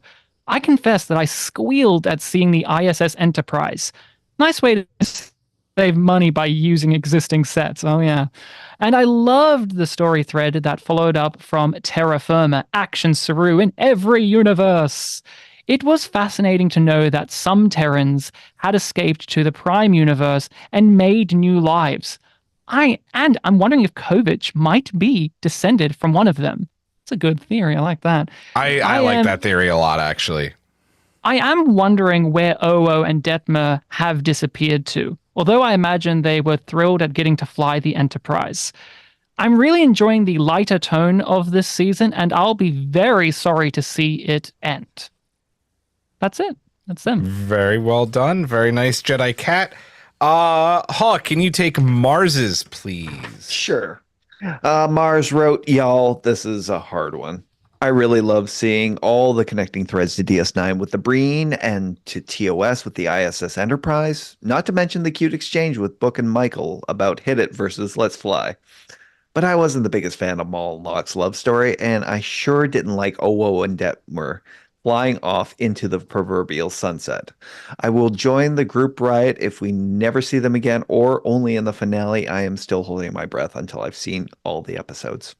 I confess that I squealed at seeing the ISS Enterprise. Nice way to save money by using existing sets. Oh, yeah. And I loved the story thread that followed up from Terra Firma, Action Saru in every universe. It was fascinating to know that some Terrans had escaped to the Prime universe and made new lives. I'm wondering if Kovich might be descended from one of them. It's a good theory. I like that. I like that theory a lot, actually. I am wondering where Owo and Detmer have disappeared to, although I imagine they were thrilled at getting to fly the Enterprise. I'm really enjoying the lighter tone of this season, and I'll be very sorry to see it end. That's it. That's them. Very well done. Very nice, Jedi Cat. Hawk, can you take Mars's, please? Sure. Mars wrote, y'all, this is a hard one. I really love seeing all the connecting threads to DS9 with the Breen and to TOS with the ISS Enterprise, not to mention the cute exchange with Book and Michael about Hit It versus Let's Fly. But I wasn't the biggest fan of Maul and Lock's love story, and I sure didn't like Owo and Detmer flying off into the proverbial sunset. I will join the group riot if we never see them again, or only in the finale. I am still holding my breath until I've seen all the episodes.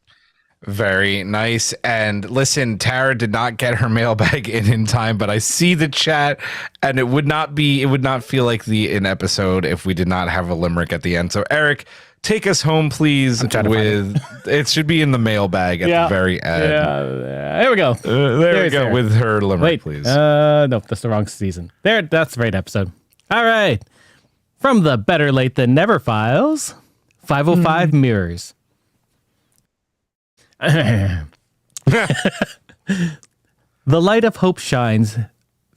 Very nice. And listen, Tara did not get her mailbag in time, but I see the chat, and it would not feel like an episode if we did not have a limerick at the end. So Eric, take us home, please. It should be in the mailbag at the very end. There we go. There we go with her limerick, please. Nope, that's the wrong season. That's the right episode. All right. From the Better Late Than Never files, 505 Mirrors. The light of hope shines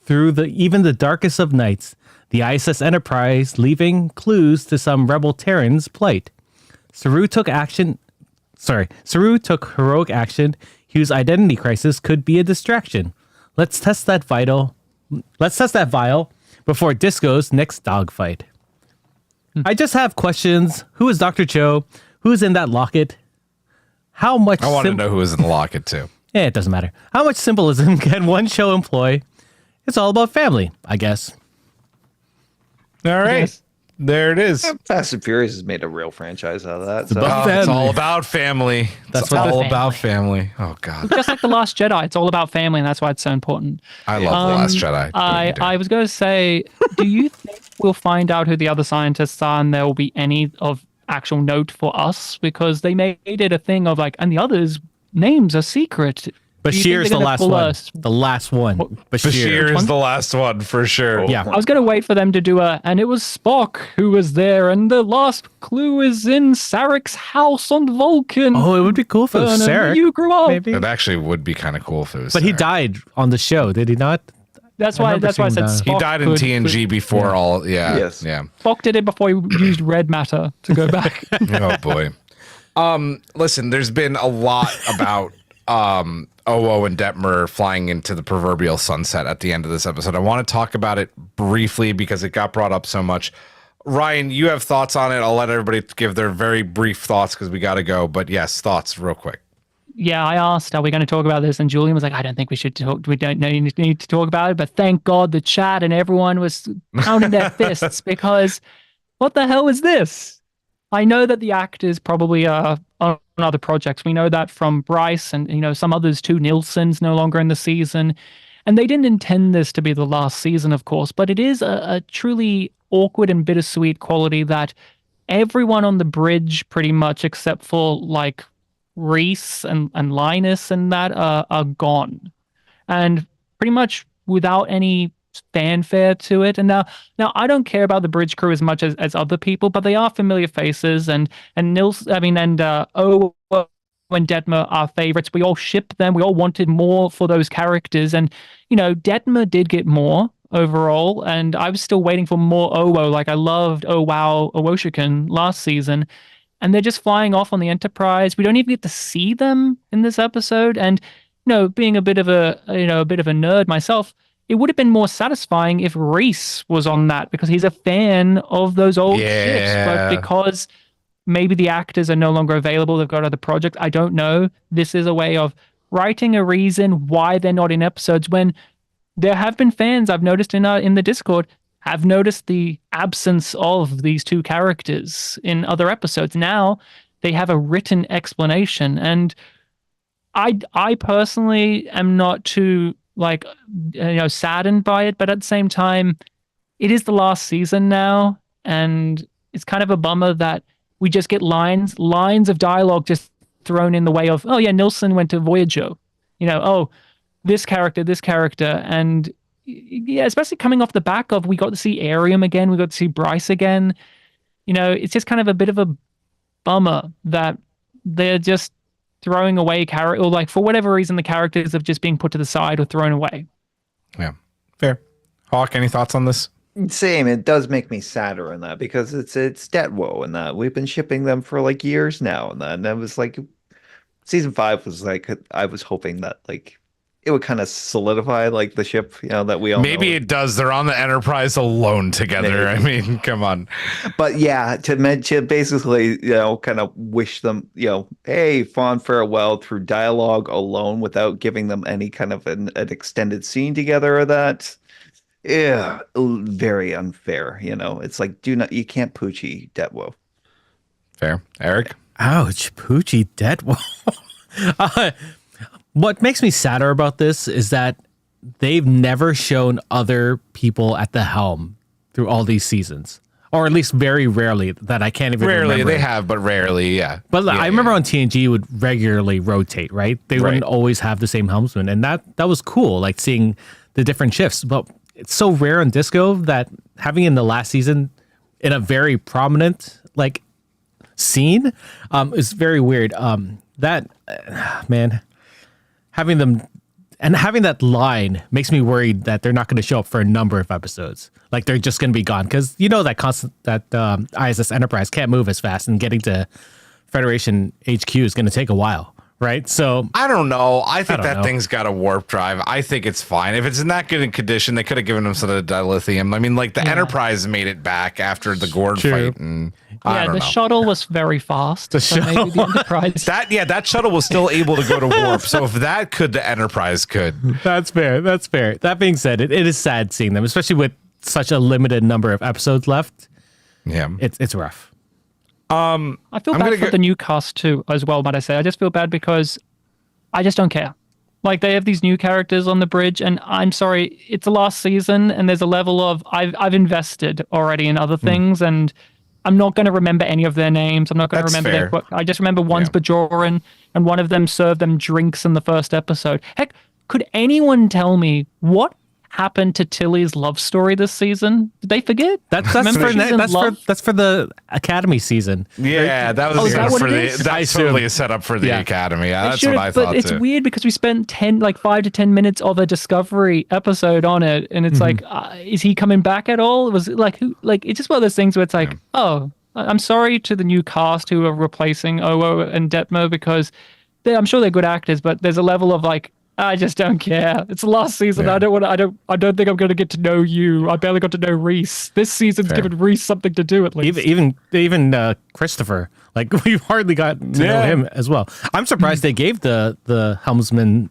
through even the darkest of nights. The ISS Enterprise leaving clues to some rebel Terran's plight. Saru took heroic action whose identity crisis could be a distraction. Let's test that vial before Disco's next dogfight. I just have questions. Who is Dr. Cho? Who's in that locket? How much I want to know who is in the locket too. Yeah, it doesn't matter. How much symbolism can one show employ? It's all about family, I guess. All right. There it is. Fast and Furious has made a real franchise out of that. So. It's all about family. It's all about family. Oh, God. Just like The Last Jedi, it's all about family, and that's why it's so important. I love The Last Jedi. I was going to say, do you think we'll find out who the other scientists are and there will be any of actual note for us? Because they made it a thing of like, and the others' names are secret. Bashir's the last one. The last one. Bashir is the last one for sure. Yeah. I was going to wait for them to do and it was Spock who was there, and the last clue is in Sarek's house on Vulcan. Oh, it would be cool if it was Sarek. You grew up. Maybe. It actually would be kind of cool if it was But Sarek. he died on the show, did he not? That's why I said Spock. He died in TNG before all. Yeah. Yes. Yeah. Spock did it before he used red matter to go back. Oh boy. Listen, there's been a lot about Owo and Detmer flying into the proverbial sunset at the end of this episode. I want to talk about it briefly because it got brought up so much. Ryan, you have thoughts on it. I'll let everybody give their very brief thoughts because we got to go. But yes, thoughts real quick. Yeah, I asked, are we going to talk about this? And Julian was like, I don't think we should talk. We don't need to talk about it. But thank God the chat and everyone was pounding their fists because what the hell is this? I know that the actors probably are on other projects. We know that from Bryce and, some others too. Nilsson's no longer in the season. And they didn't intend this to be the last season, of course. But it is a truly awkward and bittersweet quality that everyone on the bridge, pretty much, except for like Reese and Linus and that are gone. And pretty much without any fanfare to it. And now I don't care about the bridge crew as much as other people, but they are familiar faces and Owo and Detmer are favorites. We all shipped them. We all wanted more for those characters. And, Detmer did get more overall. And I was still waiting for more Owo. Like I loved Oh Wow Owoshikan last season. And they're just flying off on the Enterprise. We don't even get to see them in this episode. And, being a bit of a nerd myself, it would have been more satisfying if Reese was on that because he's a fan of those old ships. But because maybe the actors are no longer available, they've got other projects, I don't know. This is a way of writing a reason why they're not in episodes when there have been fans I've noticed in the Discord have noticed the absence of these two characters in other episodes. Now they have a written explanation. And I personally am not too saddened by it, but at the same time, it is the last season now, and it's kind of a bummer that we just get lines of dialogue just thrown in the way of, oh yeah, Nilsson went to Voyager, this character, and yeah, especially coming off the back of we got to see Arium again, we got to see Bryce again, it's just kind of a bit of a bummer that they're just throwing away character, or for whatever reason, the characters have just being put to the side or thrown away. Yeah, fair. Hawk, any thoughts on this? Same. It does make me sadder in that because it's Detwo and that we've been shipping them for years now, and that was season 5 was I was hoping that it would kind of solidify the ship, that we all maybe know. It does. They're on the Enterprise alone together. Maybe. I mean, come on. But yeah, to basically, kind of wish them, hey, fond farewell through dialogue alone without giving them any kind of an extended scene together or that. Yeah, very unfair. It's you can't Poochie Detwo. Fair. Eric? Ouch, Poochie Detwo. What makes me sadder about this is that they've never shown other people at the helm through all these seasons. or at least very rarely that I can't even Rarely remember. they have, but rarely, yeah. But Yeah, I remember on TNG it would regularly rotate, right? They wouldn't always have the same helmsman, and that was cool, like seeing the different shifts. But it's so rare on Disco that having in the last season in a very prominent like scene is very weird. Man, having them and having that line makes me worried that they're not going to show up for a number of episodes. Like they're just going to be gone because you know that ISS Enterprise can't move as fast, and getting to Federation HQ is going to take a while. Right. So I don't know. I think that thing's got a warp drive. I think it's fine. If it's in that good in condition, they could have given him some of the dilithium. I mean, like the Enterprise made it back after the Gord fight. And I don't know. Shuttle was very fast. Maybe the Enterprise. that shuttle was still able to go to warp. So if that could, the Enterprise could. That's fair. That's fair. That being said, it is sad seeing them, especially with such a limited number of episodes left. Yeah. It's rough. I feel bad for the new cast too, as well, might I say. I just feel bad because I just don't care. Like, they have these new characters on the bridge, and I'm sorry, it's the last season, and there's a level of I've invested already in other things, and I'm not going to remember any of their names. I'm not going to remember their work. I just remember one's Bajoran, and one of them served them drinks in the first episode. Heck, could anyone tell me what happened to Tilly's love story this season? Did they forget? That's for the Academy season. Yeah, right? that was that's totally a setup for the Academy. Yeah, that's what I thought too. But it's weird because we spent 5 to 10 minutes of a Discovery episode on it, and it's like, is he coming back at all? Was it like who? Like, it's just one of those things where it's like, oh, I'm sorry to the new cast who are replacing Owo and Detmer, because I'm sure they're good actors, but there's a level of like, I just don't care. It's the last season. Yeah. I don't think I'm going to get to know you. I barely got to know Reese. This season's given Reese something to do at least. Even Christopher. Like, we've hardly gotten to know him as well. I'm surprised they gave the helmsman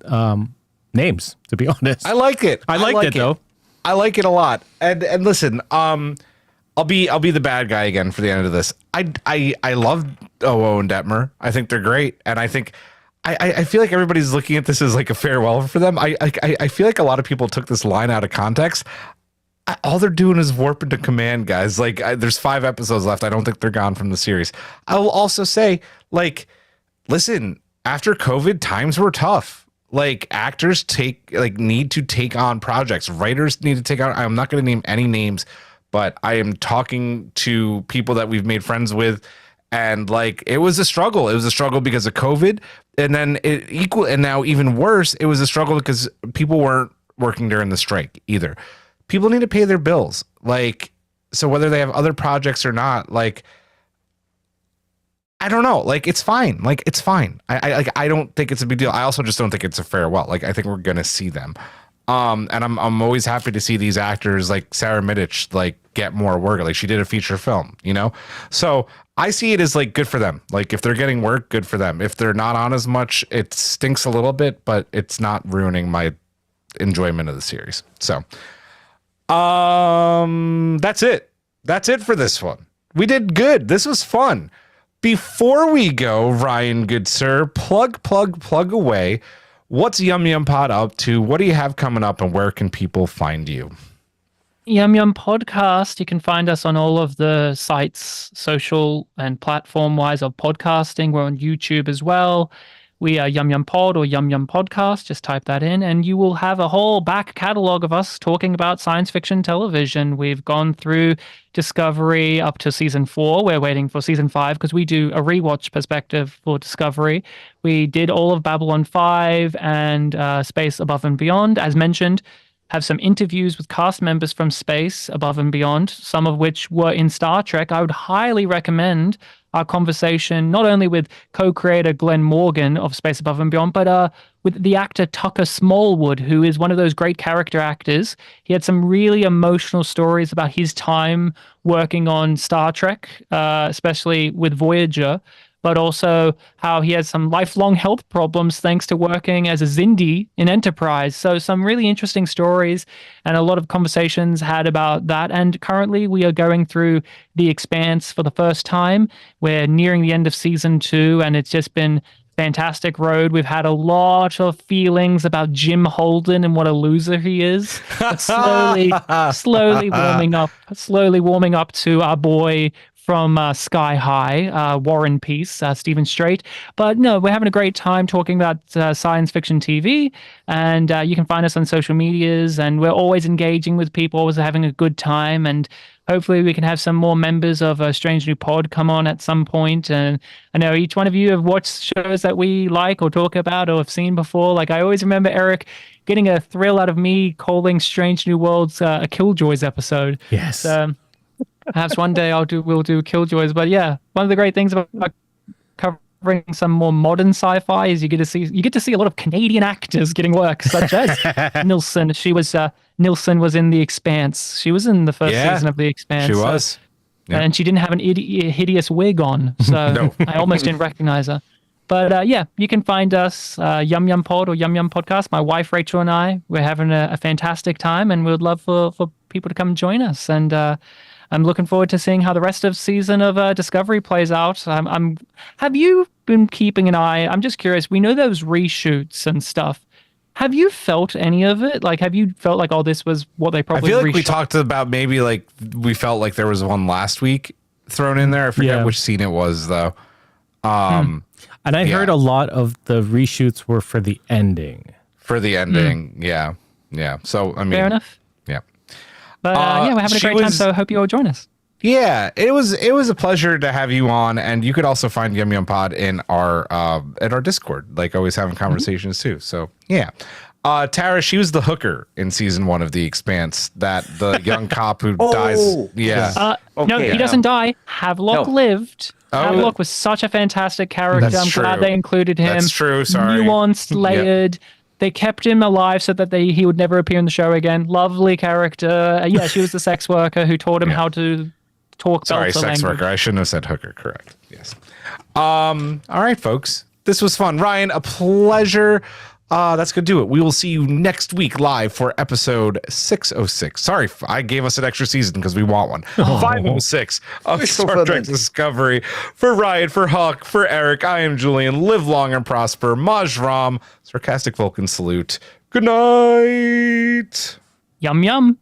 names, to be honest. I like it. I liked it though. I like it a lot. And listen, I'll be the bad guy again for the end of this. I love Owo and Detmer. I think they're great, and I think I feel like everybody's looking at this as like a farewell for them. I feel like a lot of people took this line out of context. All they're doing is warp into command, guys. Like, there's 5 episodes left. I don't think they're gone from the series. I will also say, like, listen, after COVID, times were tough. Like, actors need to take on projects. Writers need to take on. I'm not going to name any names, but I am talking to people that we've made friends with. And like, it was a struggle. It was a struggle because of COVID. And then and now even worse, it was a struggle because people weren't working during the strike either. People need to pay their bills. Like, so whether they have other projects or not, like, I don't know. Like, it's fine. Like, it's fine. I don't think it's a big deal. I also just don't think it's a farewell. Like, I think we're going to see them. And I'm always happy to see these actors like Sarah Middich, like, get more work. Like, she did a feature film, you know? So I see it as like good for them. Like, if they're getting work, good for them. If they're not on as much, it stinks a little bit, but it's not ruining my enjoyment of the series. So, that's it. That's it for this one. We did good. This was fun. Before we go, Ryan, good sir, plug away. What's Yum Yum Pod up to? What do you have coming up, and where can people find you? Yum Yum Podcast. You can find us on all of the sites, social and platform-wise, of podcasting. We're on YouTube as well. We are Yum Yum Pod or Yum Yum Podcast. Just type that in, and you will have a whole back catalog of us talking about science fiction television. We've gone through Discovery up to season 4. We're waiting for season 5 because we do a rewatch perspective for Discovery. We did all of Babylon 5 and Space Above and Beyond, as mentioned. Have some interviews with cast members from Space Above and Beyond, some of which were in Star Trek. I would highly recommend our conversation, not only with co-creator Glenn Morgan of Space Above and Beyond, but with the actor Tucker Smallwood, who is one of those great character actors. He had some really emotional stories about his time working on Star Trek, especially with Voyager, but also how he has some lifelong health problems thanks to working as a Xindi in Enterprise. So some really interesting stories and a lot of conversations had about that. And currently we are going through The Expanse for the first time. We're nearing the end of season 2, and it's just been fantastic road. We've had a lot of feelings about Jim Holden and what a loser he is. But slowly warming up to our boy from Sky High, War and Peace, Stephen Strait. But no, we're having a great time talking about science fiction TV, and you can find us on social medias, and we're always engaging with people, always having a good time, and hopefully we can have some more members of a Strange New Pod come on at some point. And I know each one of you have watched shows that we like or talk about or have seen before. Like I always remember Eric getting a thrill out of me calling Strange New Worlds a Killjoys episode. Yes. Perhaps one day we'll do Killjoys. But yeah, one of the great things about covering some more modern sci-fi is you get to see a lot of Canadian actors getting work, such as Nilsson. Nilsson was in The Expanse. She was in the first season of The Expanse. She was. Yeah. And she didn't have an hideous wig on, so No. I almost didn't recognize her. But yeah, you can find us Yum Yum Pod or Yum Yum Podcast. My wife Rachel and I, we're having a fantastic time, and we would love for people to come join us. And I'm looking forward to seeing how the rest of season of Discovery plays out. Have you been keeping an eye? I'm just curious. We know those reshoots and stuff. Have you felt any of it? Like, have you felt like, oh, this was what they probably? I feel like we talked about maybe like we felt like there was one last week thrown in there. I forget which scene it was though. And I heard a lot of the reshoots were for the ending. For the ending, yeah. So I mean, fair enough. Yeah. But yeah, we're having a great time. So I hope you all join us. Yeah, it was a pleasure to have you on, and you could also find Yum Yum Pod in our Discord, like always having conversations too. So yeah, Tara, she was the hooker in season 1 of The Expanse, that the young cop who dies. Yeah, no, he doesn't die. Havelock lived. Havelock was such a fantastic character. That's I'm glad they included him. That's true. Sorry, nuanced, layered. They kept him alive so that he would never appear in the show again. Lovely character. Yeah, she was the sex worker who taught him how to talk. Sorry, sex language. worker. I shouldn't have said hooker. Correct. Yes. All right, folks. This was fun. Ryan, a pleasure. That's going to do it. We will see you next week live for episode 606. Sorry, I gave us an extra season because we want one. 506 of Star Trek Discovery. For Ryan, for Hawk, for Eric, I am Julian. Live long and prosper. Maj Ram. Sarcastic Vulcan salute. Good night. Yum, yum.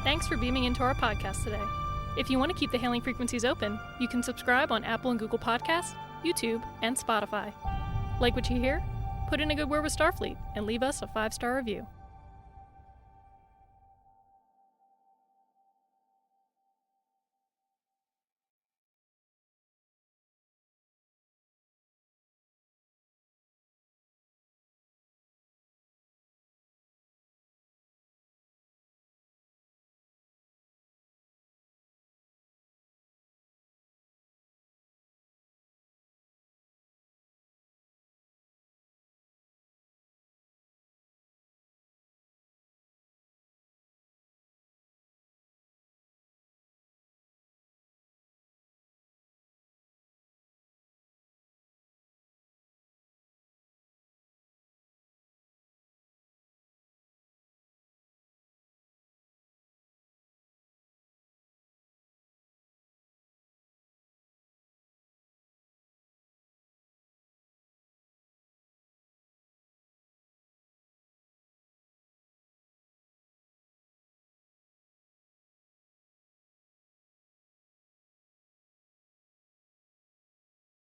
Thanks for beaming into our podcast today. If you want to keep the hailing frequencies open, you can subscribe on Apple and Google Podcasts, YouTube, and Spotify. Like what you hear? Put in a good word with Starfleet and leave us a 5-star review.